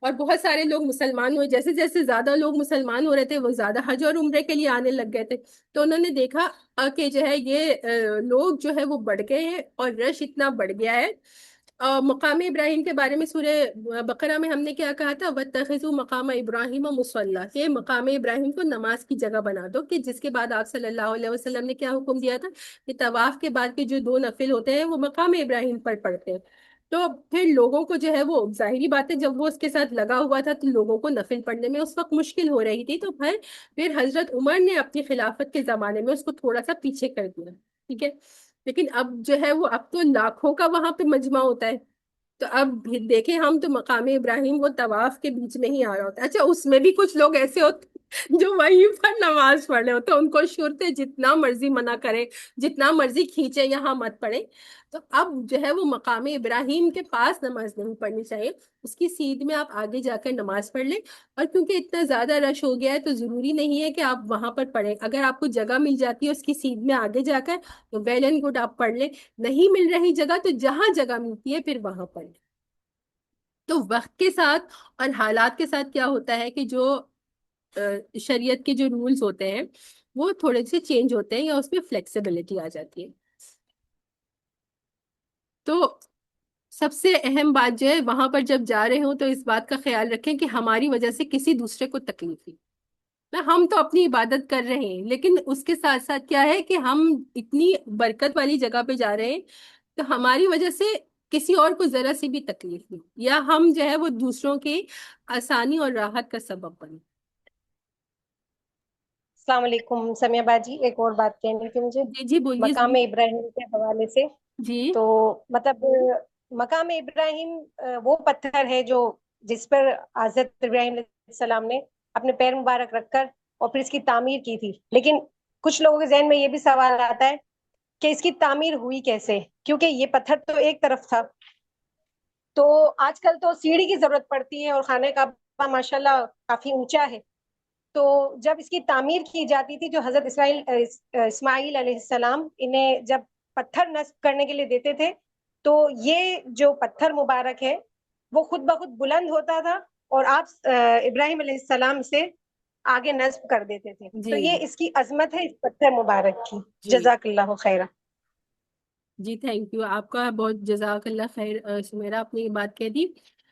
اور بہت سارے لوگ مسلمان ہوئے. جیسے جیسے زیادہ لوگ مسلمان ہو رہے تھے وہ زیادہ حج اور عمرے کے لیے آنے لگ گئے تھے. تو انہوں نے دیکھا کہ جو ہے یہ لوگ جو ہے وہ بڑھ گئے ہیں اور رش اتنا بڑھ گیا ہے. مقام ابراہیم کے بارے میں سورہ بقرہ میں ہم نے کیا کہا تھا، وَاتَّخِذُوا مقام ابراہیم مصلی، کہ مقام ابراہیم کو نماز کی جگہ بنا دو. کہ جس کے بعد آپ صلی اللہ علیہ وسلم نے کیا حکم دیا تھا کہ طواف کے بعد کے جو 2 نفل ہوتے ہیں وہ مقام ابراہیم پر پڑھتے ہیں. تو پھر لوگوں کو جو ہے وہ ظاہری بات ہے، جب وہ اس کے ساتھ لگا ہوا تھا تو لوگوں کو نفل پڑھنے میں اس وقت مشکل ہو رہی تھی. تو پھر حضرت عمر نے اپنی خلافت کے زمانے میں اس کو تھوڑا سا پیچھے کر دیا. ٹھیک ہے، لیکن اب جو ہے وہ اب تو لاکھوں کا وہاں پہ مجمع ہوتا ہے. تو اب دیکھیں ہم تو مقام ابراہیم وہ طواف کے بیچ میں ہی آ رہا ہوتا ہے. اچھا، اس میں بھی کچھ لوگ ایسے ہوتے جو وہیں پر نماز پڑھ رہے ہوتے ہیں، ان کو شرط ہے جتنا مرضی منع کرے، جتنا مرضی کھینچے، یہاں مت پڑھے. تو اب جو ہے وہ مقام ابراہیم کے پاس نماز نہیں پڑھنی چاہیے، اس کی سیدھ میں آپ آگے جا کر نماز پڑھ لیں. اور کیونکہ اتنا زیادہ رش ہو گیا ہے تو ضروری نہیں ہے کہ آپ وہاں پر پڑھیں. اگر آپ کو جگہ مل جاتی ہے اس کی سیدھ میں آگے جا کر تو ویل اینڈ گڈ، آپ پڑھ لیں. نہیں مل رہی جگہ تو جہاں جگہ ملتی ہے پھر وہاں پڑھ لیں. تو وقت کے ساتھ اور حالات کے ساتھ کیا ہوتا ہے کہ جو شریعت کے جو رولز ہوتے ہیں وہ تھوڑے سے چینج ہوتے ہیں یا اس میں فلیکسیبلٹی آ جاتی ہے. تو سب سے اہم بات جو ہے، وہاں پر جب جا رہے ہوں تو اس بات کا خیال رکھیں کہ ہماری وجہ سے کسی دوسرے کو تکلیف نہیں. ہم تو اپنی عبادت کر رہے ہیں، لیکن اس کے ساتھ ساتھ کیا ہے کہ ہم اتنی برکت والی جگہ پہ جا رہے ہیں تو ہماری وجہ سے کسی اور کو ذرا سی بھی تکلیف نہیں، یا ہم جو ہے وہ دوسروں کی آسانی اور راحت کا سبب بنے. السلام علیکم سمیہ باجی، ایک اور بات کہنی تھی مجھے جی جی بولیے مقام ابراہیم کے حوالے سے. جی تو مطلب مقام ابراہیم وہ پتھر ہے جو جس پر حضرت ابراہیم علیہ السلام نے اپنے پیر مبارک رکھ کر اور پھر اس کی تعمیر کی تھی. لیکن کچھ لوگوں کے ذہن میں یہ بھی سوال آتا ہے کہ اس کی تعمیر ہوئی کیسے، کیونکہ یہ پتھر تو ایک طرف تھا. تو آج کل تو سیڑھی کی ضرورت پڑتی ہے اور خانہ کعبہ ماشاءاللہ کافی اونچا ہے. تو جب اس کی تعمیر کی جاتی تھی، جو حضرت اسماعیل علیہ السلام انہیں جب پتھر نصب کرنے کے لیے دیتے تھے، تو یہ جو پتھر مبارک ہے وہ خود بخود بلند ہوتا تھا اور آپ ابراہیم علیہ السلام سے آگے نصب کر دیتے تھے. جی تو یہ اس کی عظمت ہے اس پتھر مبارک کی. جی جزاک اللہ خیرہ. جی تھینک یو، آپ کا بہت جزاک اللہ خیر سمیرا، آپ نے یہ بات کہہ دی.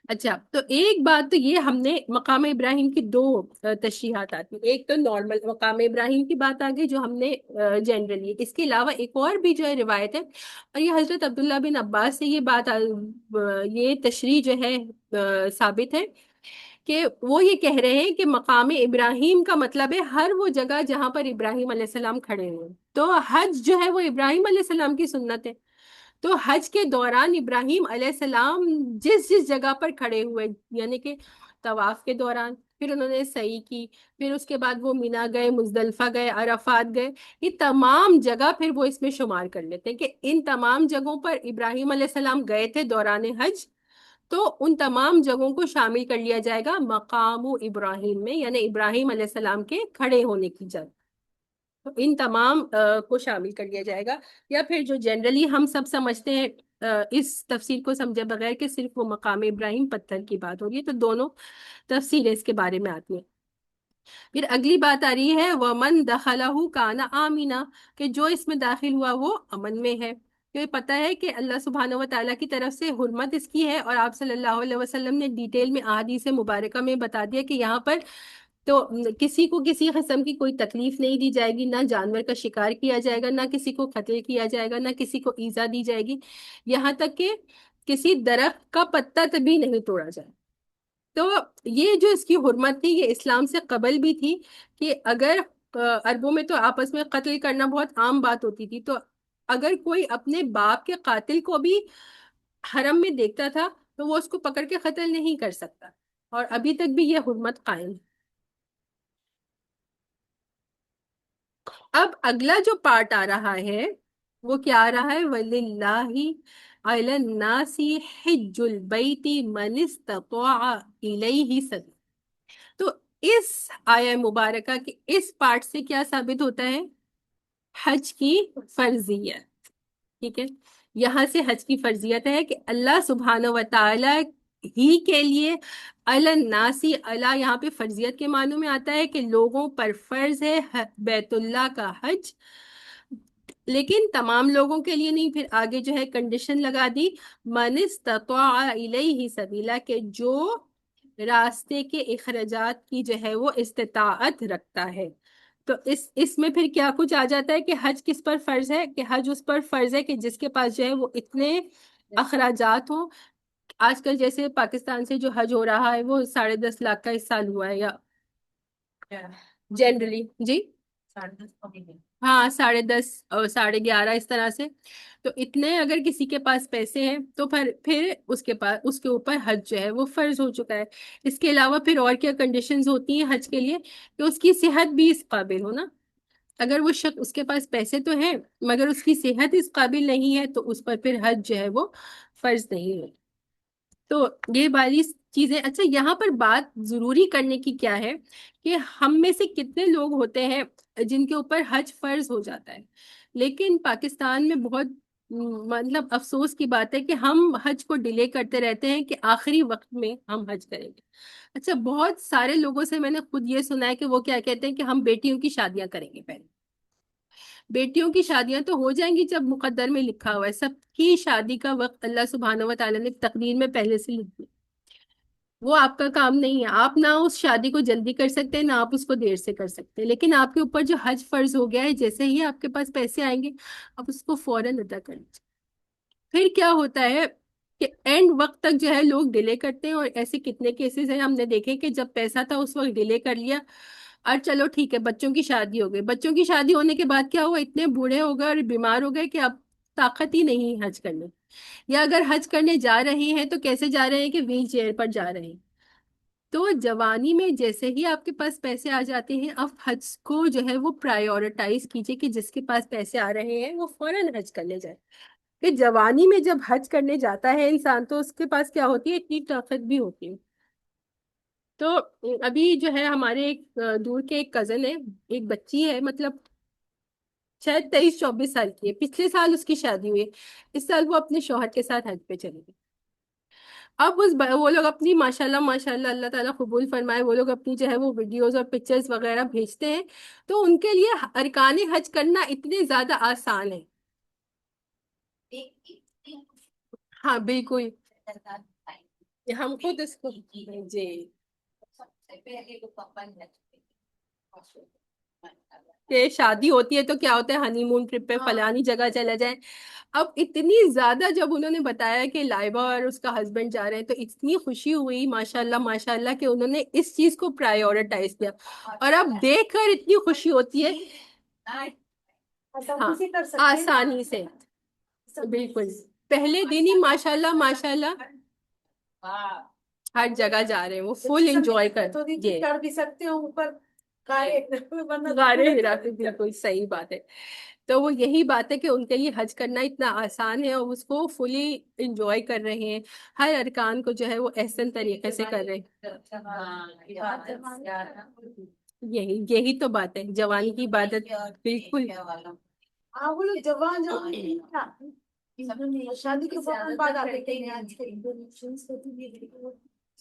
اچھا، تو ایک بات تو یہ ہم نے مقام ابراہیم کی 2 تشریحات آتی ہیں. ایک تو نارمل مقام ابراہیم کی بات آ گئی جو ہم نے جنرلی، اس کے علاوہ ایک اور بھی جو ہے روایت ہے، اور یہ حضرت عبداللہ بن عباس سے یہ بات یہ تشریح جو ہے ثابت ہے کہ وہ یہ کہہ رہے ہیں کہ مقام ابراہیم کا مطلب ہے ہر وہ جگہ جہاں پر ابراہیم علیہ السلام کھڑے ہوئے. تو حج جو ہے وہ ابراہیم علیہ السلام کی سنت ہے. تو حج کے دوران ابراہیم علیہ السلام جس جس جگہ پر کھڑے ہوئے، یعنی کہ طواف کے دوران، پھر انہوں نے سعی کی، پھر اس کے بعد وہ مینا گئے، مزدلفہ گئے، عرفات گئے، یہ تمام جگہ پھر وہ اس میں شمار کر لیتے ہیں کہ ان تمام جگہوں پر ابراہیم علیہ السلام گئے تھے دوران حج. تو ان تمام جگہوں کو شامل کر لیا جائے گا مقام ابراہیم میں، یعنی ابراہیم علیہ السلام کے کھڑے ہونے کی جگہ. تو ان تمام کو شامل کر لیا جائے گا. یا پھر جو جنرلی ہم سب سمجھتے ہیں اس تفسیر کو سمجھے بغیر کہ صرف وہ مقام ابراہیم پتھر کی بات ہو رہی ہے، تو دونوں تفسیریں اس کے بارے میں آتی ہیں. پھر اگلی بات آ رہی ہے ومن دخلہ کان آمنا، کہ جو اس میں داخل ہوا وہ امن میں ہے. تو یہ پتہ ہے کہ اللہ سبحانہ و تعالیٰ کی طرف سے حرمت اس کی ہے، اور آپ صلی اللہ علیہ وسلم نے ڈیٹیل میں احادیث مبارکہ میں بتا دیا کہ یہاں پر تو کسی کو کسی قسم کی کوئی تکلیف نہیں دی جائے گی، نہ جانور کا شکار کیا جائے گا، نہ کسی کو قتل کیا جائے گا، نہ کسی کو ایذا دی جائے گی، یہاں تک کہ کسی درخت کا پتا بھی نہیں توڑا جائے. تو یہ جو اس کی حرمت تھی یہ اسلام سے قبل بھی تھی، کہ اگر عربوں میں تو آپس میں قتل کرنا بہت عام بات ہوتی تھی، تو اگر کوئی اپنے باپ کے قاتل کو بھی حرم میں دیکھتا تھا تو وہ اس کو پکڑ کے قتل نہیں کر سکتا، اور ابھی تک بھی یہ حرمت قائم ہے. اب اگلا جو پارٹ آ رہا ہے وہ کیا آ رہا ہے، وَلِلَّهِ عَلَى النَّاسِ حِجُّ الْبَيْتِ مَنِ اسْتَطَاعَ إِلَيْهِ سَبِيلًا. تو اس آیہ مبارکہ کے اس پارٹ سے کیا ثابت ہوتا ہے؟ حج کی فرضیت. ٹھیک ہے، یہاں سے حج کی فرضیت ہے کہ اللہ سبحانہ و تعالی ہی کے لیے علی الناسی، اللہ یہاں پہ فرضیت کے معنوں میں آتا ہے کہ لوگوں پر فرض ہے بیت اللہ کا حج، لیکن تمام لوگوں کے لیے نہیں. پھر آگے جو ہے کنڈیشن لگا دی من استطاع الیہ سبیلا، کہ جو راستے کے اخراجات کی جو ہے وہ استطاعت رکھتا ہے. تو اس میں پھر کیا کچھ آ جاتا ہے کہ حج کس پر فرض ہے، کہ حج اس پر فرض ہے کہ جس کے پاس جو ہے وہ اتنے اخراجات ہوں. آج کل جیسے پاکستان سے جو حج ہو رہا ہے وہ 10.5 لاکھ کا اس سال ہوا ہے، یا جنرلی جی ہاں 10.5 اور 11.5 اس طرح سے. تو اتنے اگر کسی کے پاس پیسے ہیں تو پھر اس کے اوپر حج جو ہے وہ فرض ہو چکا ہے. اس کے علاوہ پھر اور کیا کنڈیشنز ہوتی ہیں حج کے لیے، کہ اس کی صحت بھی اس قابل ہو نا. اگر وہ شخص اس کے پاس پیسے تو ہیں مگر اس کی صحت اس قابل نہیں ہے تو اس پر پھر حج جو ہے وہ فرض نہیں ہے. تو یہ والی چیزیں. اچھا یہاں پر بات ضروری کرنے کی کیا ہے کہ ہم میں سے کتنے لوگ ہوتے ہیں جن کے اوپر حج فرض ہو جاتا ہے، لیکن پاکستان میں بہت مطلب افسوس کی بات ہے کہ ہم حج کو ڈیلے کرتے رہتے ہیں کہ آخری وقت میں ہم حج کریں گے. اچھا بہت سارے لوگوں سے میں نے خود یہ سنا ہے کہ وہ کیا کہتے ہیں کہ ہم بیٹیوں کی شادیاں کریں گے پہلے. بیٹیوں کی شادیاں تو ہو جائیں گی جب مقدر میں لکھا ہوا ہے، سب کی شادی کا وقت اللہ سبحانہ و تعالیٰ نے تقدیر میں پہلے سے لکھ دیا. وہ آپ کا کام نہیں ہے، آپ نہ اس شادی کو جلدی کر سکتے نہ آپ اس کو دیر سے کر سکتے، لیکن آپ کے اوپر جو حج فرض ہو گیا ہے جیسے ہی آپ کے پاس پیسے آئیں گے آپ اس کو فوراً ادا کر لیجیے. پھر کیا ہوتا ہے کہ اینڈ وقت تک جو ہے لوگ ڈیلے کرتے ہیں، اور ایسے کتنے کیسز ہیں ہم نے دیکھے کہ جب پیسہ تھا اس وقت ڈیلے کر لیا، اور چلو ٹھیک ہے بچوں کی شادی ہو گئی، بچوں کی شادی ہونے کے بعد کیا ہوا، اتنے بوڑھے ہو گئے اور بیمار ہو گئے کہ اب طاقت ہی نہیں حج کرنے، یا اگر حج کرنے جا رہے ہیں تو کیسے جا رہے ہیں کہ ویل چیئر پر جا رہے ہیں. تو جوانی میں جیسے ہی آپ کے پاس پیسے آ جاتے ہیں آپ حج کو جو ہے وہ پرائیورٹائز کیجئے کہ جس کے پاس پیسے آ رہے ہیں وہ فوراً حج کرنے جائے. کہ جوانی میں جب حج کرنے جاتا ہے انسان تو اس کے پاس کیا ہوتی ہے، اتنی طاقت بھی ہوتی ہے. تو ابھی جو ہے ہمارے ایک دور کے ایک کزن ہے، ایک بچی ہے مطلب شاید 23-24 سال کی ہے، پچھلے سال اس کی شادی ہوئی ہے، اس سال وہ اپنے شوہر کے ساتھ حج پہ چلے گی. اب وہ لوگ اپنی ماشاءاللہ اللہ تعالیٰ قبول فرمائے، وہ لوگ اپنی جو ہے وہ ویڈیوز اور پکچرز وغیرہ بھیجتے ہیں، تو ان کے لیے ارکان حج کرنا اتنے زیادہ آسان ہے. ہاں بالکل، ہم خود اس کو جی کہ شادی ہوتی ہے تو کیا ہوتا ہے ہنی مون ٹرپ پہ فلانی جگہ چلا جائیں. اب اتنی زیادہ جب انہوں نے بتایا کہ لائبہ اور اس کا ہسبینڈ جا رہے ہیں تو اتنی خوشی ہوئی ماشاءاللہ کہ انہوں نے اس چیز کو پرائیورٹائز کیا، اور اب دیکھ کر اتنی خوشی ہوتی ہے. ہاں آسانی سے بالکل پہلے دن ہی ماشاءاللہ ہر جگہ جا رہے ہیں، وہ فل انجوائے کر بھی سکتے ہو اوپر غارے ہرا پہ. بالکل صحیح بات ہے. تو وہ یہی بات ہے کہ ان کے لیے حج کرنا اتنا آسان ہے اور اس کو فلی انجوائے کر رہے ہیں، ہر ارکان کو جو ہے وہ احسن طریقے سے کر رہے ہیں. یہی تو بات ہے جوانی کی عبادت. بالکل جوان شادی کے فوراً بعد آتے ہیں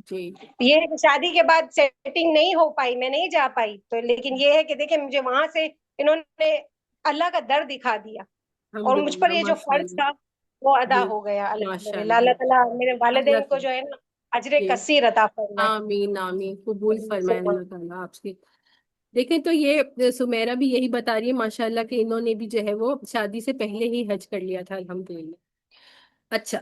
جی یہ ہے کہ شادی کے بعد سیٹنگ نہیں ہو پائی، میں نہیں جا پائی تو، لیکن یہ ہے کہ دیکھیں مجھے وہاں سے انہوں نے اللہ کا در دکھا دیا، اور مجھ پر الحمدللہ، یہ جو ماشاء فرض اللہ. تھا وہ ادا جی ہو گیا ماشاء الحمدللہ. اللہ. اللہ تعالیٰ میرے اللہ والدین کو خیر. جو ہے نا اجر جی کثیر عطا فرمائے. آمین آمین، قبول فرمائے اللہ تعالیٰ آپ سے. دیکھیں تو یہ سمیرہ بھی یہی بتا رہی ہے ماشاء اللہ کہ انہوں نے بھی جو ہے وہ شادی سے پہلے ہی حج کر لیا تھا الحمدللہ. اچھا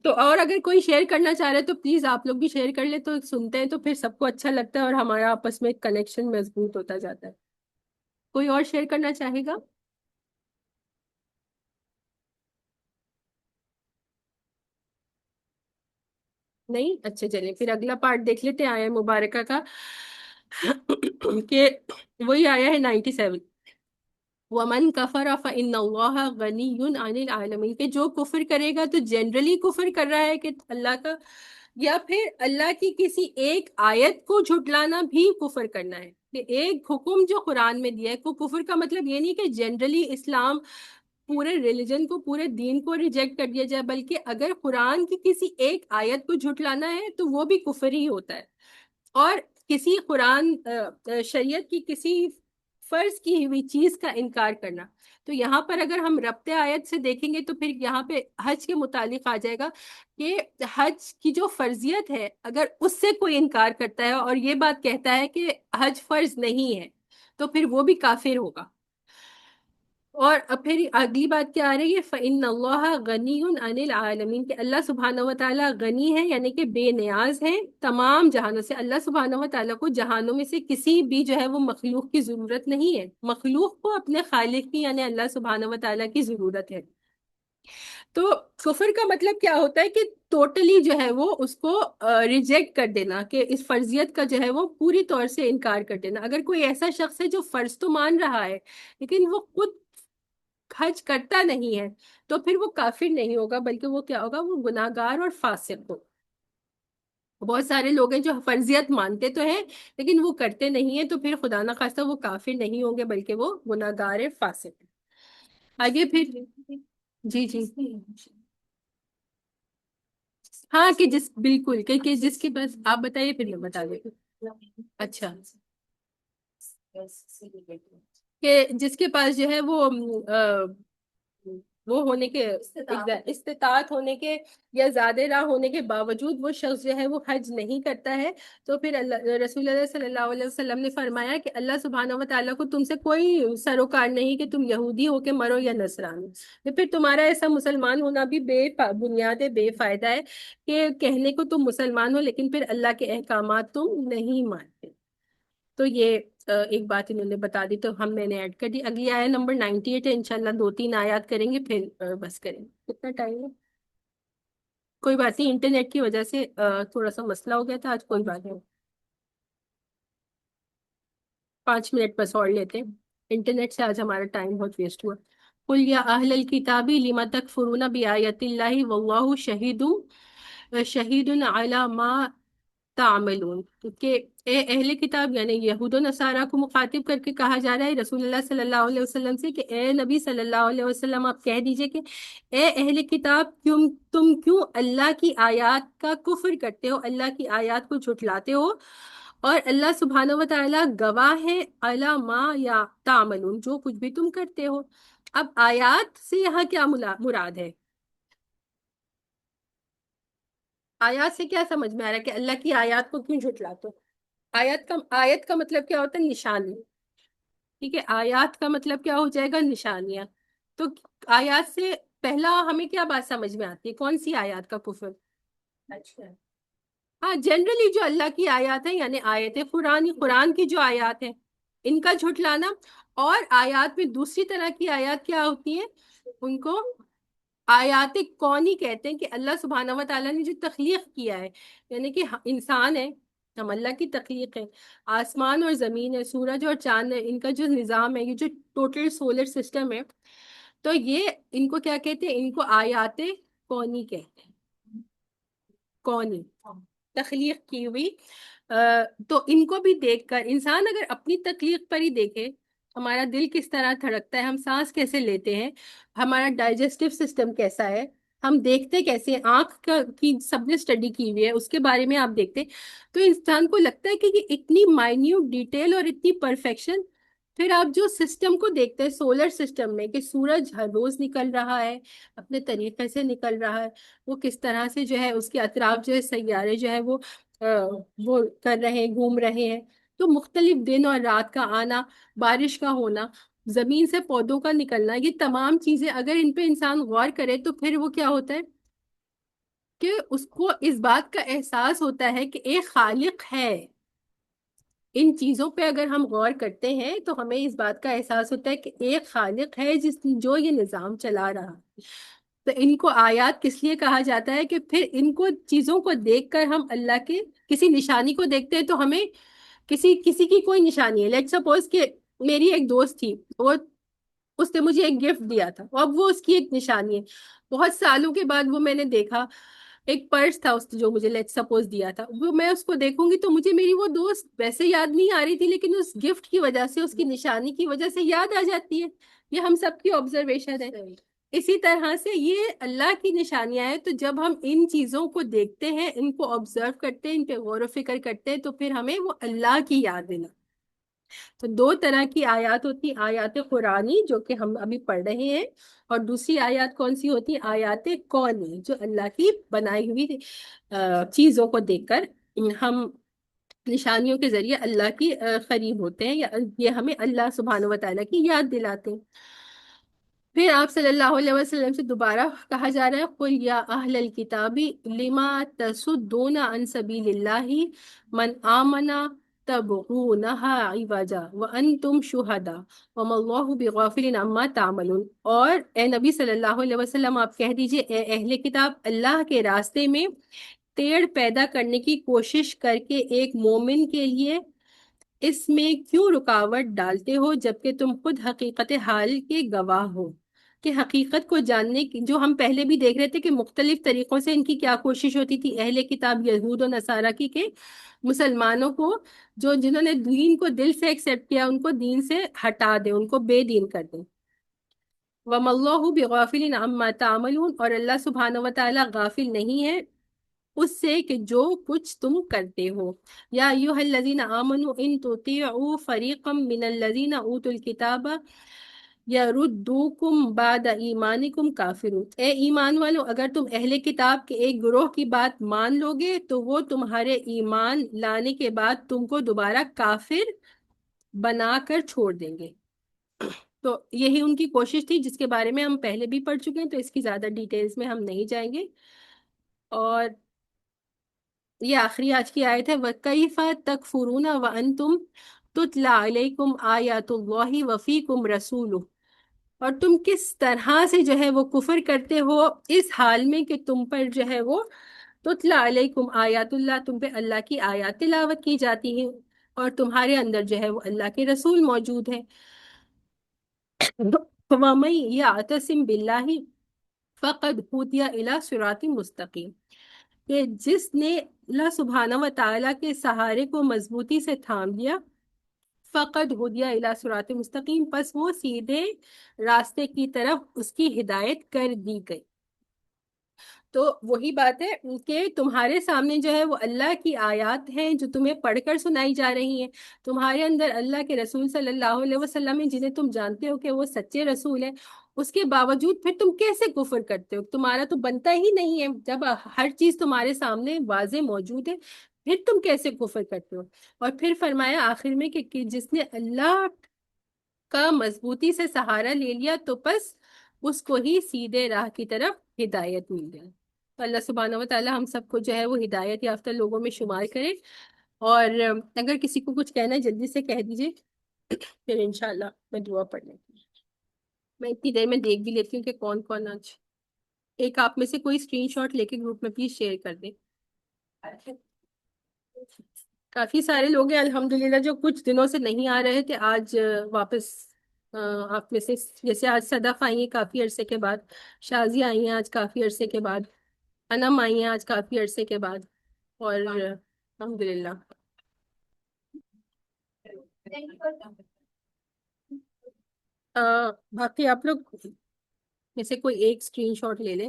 تو اور اگر کوئی شیئر کرنا چاہ رہے تو پلیز آپ لوگ بھی شیئر کر لیں، تو سنتے ہیں تو پھر سب کو اچھا لگتا ہے اور ہمارا آپس میں کنیکشن مضبوط ہوتا جاتا ہے. کوئی اور شیئر کرنا چاہے گا؟ نہیں؟ اچھا چلیں پھر اگلا پارٹ دیکھ لیتے ہیں آیا مبارکہ کا کہ وہی آیا ہے 97. وَمَنْ كَفَرَ فَإِنَّ اللَّهَ غَنِيٌّ عَنِ الْعَالَمِينَ، کہ جو کفر کرے گا تو جنرلی کفر کر رہا ہے کہ اللہ کا، یا پھر اللہ کی کسی ایک آیت کو جھٹلانا بھی کفر کرنا ہے. کہ ایک حکم جو قرآن میں دیا ہے کو کفر کا مطلب یہ نہیں کہ جنرلی اسلام پورے ریلیجن کو، پورے دین کو ریجیکٹ کر دیا جائے، بلکہ اگر قرآن کی کسی ایک آیت کو جھٹلانا ہے تو وہ بھی کفر ہی ہوتا ہے. اور کسی قرآن شریعت کی کسی فرض کی ہوئی چیز کا انکار کرنا. تو یہاں پر اگر ہم ربط آیت سے دیکھیں گے تو پھر یہاں پہ حج کے متعلق آ جائے گا کہ حج کی جو فرضیت ہے اگر اس سے کوئی انکار کرتا ہے اور یہ بات کہتا ہے کہ حج فرض نہیں ہے تو پھر وہ بھی کافر ہوگا. اور اب پھر اگلی بات کیا آ رہی ہے؟ فَإِنَّ اللَّهَ غَنِيٌّ عَنِ الْعَالَمِينَ، کہ اللہ سبحانہ و تعالیٰ غنی ہے یعنی کہ بے نیاز ہے تمام جہانوں سے. اللہ سبحانہ و تعالیٰ کو جہانوں میں سے کسی بھی جو ہے وہ مخلوق کی ضرورت نہیں ہے، مخلوق کو اپنے خالق کی یعنی اللہ سبحانہ و تعالیٰ کی ضرورت ہے. تو کفر کا مطلب کیا ہوتا ہے کہ ٹوٹلی جو ہے وہ اس کو ریجیکٹ کر دینا، کہ اس فرضیت کا جو ہے وہ پوری طور سے انکار کر دینا. اگر کوئی ایسا شخص ہے جو فرض تو مان رہا ہے لیکن وہ خود حج کرتا نہیں ہے تو پھر وہ کافر نہیں ہوگا بلکہ وہ کیا ہوگا؟ وہ گناہ گار اور فاسق ہوگا. بہت سارے لوگ ہیں جو فرضیت مانتے تو ہیں لیکن وہ کرتے نہیں ہیں، تو پھر خدا نخواستہ وہ کافر نہیں ہوں گے بلکہ وہ گناہ گار فاسق ہیں. آگے پھر جی جی ہاں کہ جس بالکل کہ جس کے پاس، آپ بتائیے پھر میں بتا دیتی ہوں. اچھا کہ جس کے پاس جو ہے وہ ہونے کے استطاعت ہونے کے یا زیادہ راہ ہونے کے باوجود وہ شخص جو ہے وہ حج نہیں کرتا ہے، تو پھر رسول اللہ صلی اللہ علیہ وسلم نے فرمایا کہ اللہ سبحانہ و تعالیٰ کو تم سے کوئی سروکار نہیں کہ تم یہودی ہو کے مرو یا نصرانی. تو پھر تمہارا ایسا مسلمان ہونا بھی بے بنیاد ہے، بے فائدہ ہے کہ کہنے کو تم مسلمان ہو لیکن پھر اللہ کے احکامات تم نہیں مانتے. تو یہ ایک بات انہوں نے بتا دی تو میں نے ایڈ کر دی. اگلی آیا نمبر 98 ہے، انشاءاللہ 2-3 آیات کریں گے پھر بس کریں گے. کتنا ٹائم ہے؟ کوئی بات نہیں، انٹرنیٹ کی وجہ سے تھوڑا سا مسئلہ ہو گیا تھا آج. کوئی بات نہیں، 5 منٹ بس اور لیتے ہیں. انٹرنیٹ سے آج ہمارا ٹائم بہت ویسٹ ہوا. قُلْ يَا أَهْلَ الْكِتَابِ لِمَ تَكْفُرُونَ بِآيَاتِ اللَّهِ وَاللَّهُ شَهِيدٌ عَلَى مَا تعملون. کہ اے اہل کتاب یعنی یہود و نصارہ کو مخاطب کر کے کہا جا رہا ہے رسول اللہ صلی اللہ علیہ وسلم سے کہ اے نبی صلی اللہ علیہ وسلم آپ کہہ دیجئے کہ اے اہل کتاب تم کیوں اللہ کی آیات کا کفر کرتے ہو، اللہ کی آیات کو جھٹلاتے ہو، اور اللہ سبحانہ و تعالیٰ گواہ ہے علی ما یا تعملون، جو کچھ بھی تم کرتے ہو. اب آیات سے یہاں کیا مراد ہے؟ آیات سے کیا سمجھ میں آ رہا ہے کہ اللہ کی آیات کو کیوں جھٹلاتے ہو؟ آیت کا مطلب کیا ہوتا ہے؟ نشانی. ٹھیک ہے، آیات کا مطلب کیا ہو جائے گا؟ نشانیاں. تو آیات سے پہلا ہمیں کیا بات سمجھ میں آتی ہے؟ کون سی آیات کا کفر؟ اچھا ہاں، جنرلی جو اللہ کی آیات ہیں یعنی آیت قرآن کی جو آیات ہیں ان کا جھٹلانا. اور آیات میں دوسری طرح کی آیات کیا ہوتی ہیں؟ ان کو آیات کونی کہتے ہیں، کہ اللہ سبحانہ و تعالیٰ نے جو تخلیق کیا ہے یعنی کہ انسان ہے، ہم اللہ کی تخلیق ہے، آسمان اور زمین ہے، سورج اور چاند ہے، ان کا جو نظام ہے، یہ جو ٹوٹل سولر سسٹم ہے، تو یہ ان کو کیا کہتے ہیں؟ ان کو آیات کونی کہتے ہیں. کونی تخلیق کی ہوئی. تو ان کو بھی دیکھ کر انسان اگر اپنی تخلیق پر ہی دیکھے، ہمارا دل کس طرح دھڑکتا ہے، ہم سانس کیسے لیتے ہیں، ہمارا ڈائجسٹو سسٹم کیسا ہے، ہم دیکھتے کیسے ہیں، آنکھ کا کی سب نے اسٹڈی کی ہوئی ہے، اس کے بارے میں آپ دیکھتے تو انسان کو لگتا ہے کہ یہ اتنی مائنیوٹ ڈیٹیل اور اتنی پرفیکشن. پھر آپ جو سسٹم کو دیکھتے ہیں سولر سسٹم میں، کہ سورج ہر روز نکل رہا ہے، اپنے طریقے سے نکل رہا ہے، وہ کس طرح سے جو ہے اس کے اطراف جو ہے سیارے جو ہے وہ کر رہے ہیں، گھوم رہے ہیں. تو مختلف دن اور رات کا آنا، بارش کا ہونا، زمین سے پودوں کا نکلنا، یہ تمام چیزیں اگر ان پہ انسان غور کرے تو پھر وہ کیا ہوتا ہے کہ اس کو اس بات کا احساس ہوتا ہے کہ ایک خالق ہے. ان چیزوں پہ اگر ہم غور کرتے ہیں تو ہمیں اس بات کا احساس ہوتا ہے کہ ایک خالق ہے جو یہ نظام چلا رہا ہے. تو ان کو آیات کس لیے کہا جاتا ہے کہ پھر ان کو چیزوں کو دیکھ کر ہم اللہ کے کسی نشانی کو دیکھتے ہیں تو ہمیں کسی کی کوئی نشانی ہے. لیٹ سپوز کہ میری ایک دوست تھی، اس نے مجھے ایک گفٹ دیا تھا، اب وہ اس کی ایک نشانی ہے. بہت سالوں کے بعد وہ میں نے دیکھا، ایک پرس تھا اس جو مجھے لیٹ سپوز دیا تھا، وہ میں اس کو دیکھوں گی تو مجھے میری وہ دوست ویسے یاد نہیں آ رہی تھی، لیکن اس گفٹ کی وجہ سے، اس کی نشانی کی وجہ سے یاد آ جاتی ہے. یہ ہم سب کی آبزرویشن ہے. اسی طرح سے یہ اللہ کی نشانیاں ہیں. تو جب ہم ان چیزوں کو دیکھتے ہیں، ان کو آبزرو کرتے ہیں، ان پہ غور و فکر کرتے ہیں، تو پھر ہمیں وہ اللہ کی یاد دینا. تو دو طرح کی آیات ہوتی ہیں، آیات قرآنی جو کہ ہم ابھی پڑھ رہے ہیں، اور دوسری آیات کون سی ہوتی ہیں؟ آیات کونی، جو اللہ کی بنائی ہوئی چیزوں کو دیکھ کر ہم نشانیوں کے ذریعے اللہ کی قریب ہوتے ہیں، یا یہ ہمیں اللہ سبحانہ و تعالیٰ کی یاد دلاتے ہیں. پھر آپ صلی اللہ علیہ وسلم سے دوبارہ کہا جا رہا ہے قُلْ یا اہل الکتاب لما تصدون عن سبیل اللہ من آمن تبغونها عوجا وانتم شہداء وما اللہ بغافل عما تعملون. اور اے نبی صلی اللہ علیہ وسلم آپ کہہ دیجئے، اے اہل کتاب، اللہ کے راستے میں ٹیڑھ پیدا کرنے کی کوشش کر کے ایک مومن کے لیے اس میں کیوں رکاوٹ ڈالتے ہو جبکہ تم خود حقیقت حال کے گواہ ہو. کہ حقیقت کو جاننے کی، جو ہم پہلے بھی دیکھ رہے تھے کہ مختلف طریقوں سے ان کی کیا کوشش ہوتی تھی اہل کتاب یہود و نصارہ کی، کہ مسلمانوں کو، جنہوں نے دین کو دل سے ایکسیپٹ کیا، ان کو دین سے ہٹا دیں، ان کو بے دین کر دیں. وَمَا اللَّهُ بِغَافِلٍ عَمَّا تَعْمَلُونَ، اور اللہ سبحانہ و تعالیٰ غافل نہیں ہے اس سے کہ جو کچھ تم کرتے ہو. یا ایھا الذین آمنوا ان تطیعوا فریقا من الذین اوتوا الکتاب یردوکم بعد ایمانکم کافرون. اے ایمان والو، اگر تم اہل کتاب کے ایک گروہ کی بات مان لو گے تو وہ تمہارے ایمان لانے کے بعد تم کو دوبارہ کافر بنا کر چھوڑ دیں گے. تو یہی ان کی کوشش تھی، جس کے بارے میں ہم پہلے بھی پڑھ چکے ہیں، تو اس کی زیادہ ڈیٹیلز میں ہم نہیں جائیں گے. اور یہ آخری آج کی آیت ہے، وَكَيْفَ تَكْفُرُونَ وَأَنْتُمْ تُتْلَى عَلَيْكُمْ آيَاتُ اللَّهِ وَفِيكُمْ رَسُولُهُ. اور تم کس طرح سے جو ہے وہ کفر کرتے ہو اس حال میں کہ تم پر جو ہے وہ تُتْلَى عَلَيْكُمْ آیات اللہ، تم پہ اللہ کی آیات تلاوت کی جاتی ہیں، اور تمہارے اندر جو ہے وہ اللہ کے رسول موجود ہیں. وَمَن يَعْتَصِم بِاللَّهِ فَقَدْ هُدِيَ إِلَى صِرَاطٍ مُسْتَقِيمٍ. کہ جس نے اللہ سبحانہ و تعالیٰ کے سہارے کو مضبوطی سے تھام لیا، فقد ہدیہ الی صراط مستقیم، پس وہ سیدھے راستے کی طرف اس کی ہدایت کر دی گئی. تو وہی بات ہے کہ تمہارے سامنے جو ہے وہ اللہ کی آیات ہیں جو تمہیں پڑھ کر سنائی جا رہی ہیں. تمہارے اندر اللہ کے رسول صلی اللہ علیہ وسلم ہیں، جنہیں تم جانتے ہو کہ وہ سچے رسول ہیں. اس کے باوجود پھر تم کیسے کفر کرتے ہو؟ تمہارا تو بنتا ہی نہیں ہے، جب ہر چیز تمہارے سامنے واضح موجود ہے، پھر تم کیسے کفر کرتے ہو؟ اور پھر فرمایا آخر میں کہ جس نے اللہ کا مضبوطی سے سہارا لے لیا تو پس اس کو ہی سیدھے راہ کی طرف ہدایت مل جائے. تو اللہ سبحانہ و تعالی ہم سب کو جو ہے وہ ہدایت یافتہ لوگوں میں شمار کرے. اور اگر کسی کو کچھ کہنا ہے جلدی سے کہہ دیجئے، پھر انشاءاللہ میں دعا پڑھ لیتی ہوں. میں اتنی دیر میں دیکھ بھی لیتی ہوں کہ کون کون آج. ایک آپ میں سے کوئی اسکرین شاٹ لے کے گروپ میں پلیز شیئر کر دیں. کافی سارے لوگ ہیں الحمدللہ جو کچھ دنوں سے نہیں آ رہے تھے، آج واپس آپ میں سے، جیسے آج صدف آئی ہیں کافی عرصے کے بعد، شازی آئی ہیں آج کافی عرصے کے بعد، انم آئی ہیں آج کافی عرصے کے بعد، اور الحمدللہ. باقی آپ لوگ میں سے کوئی ایک اسکرین شاٹ لے لیں.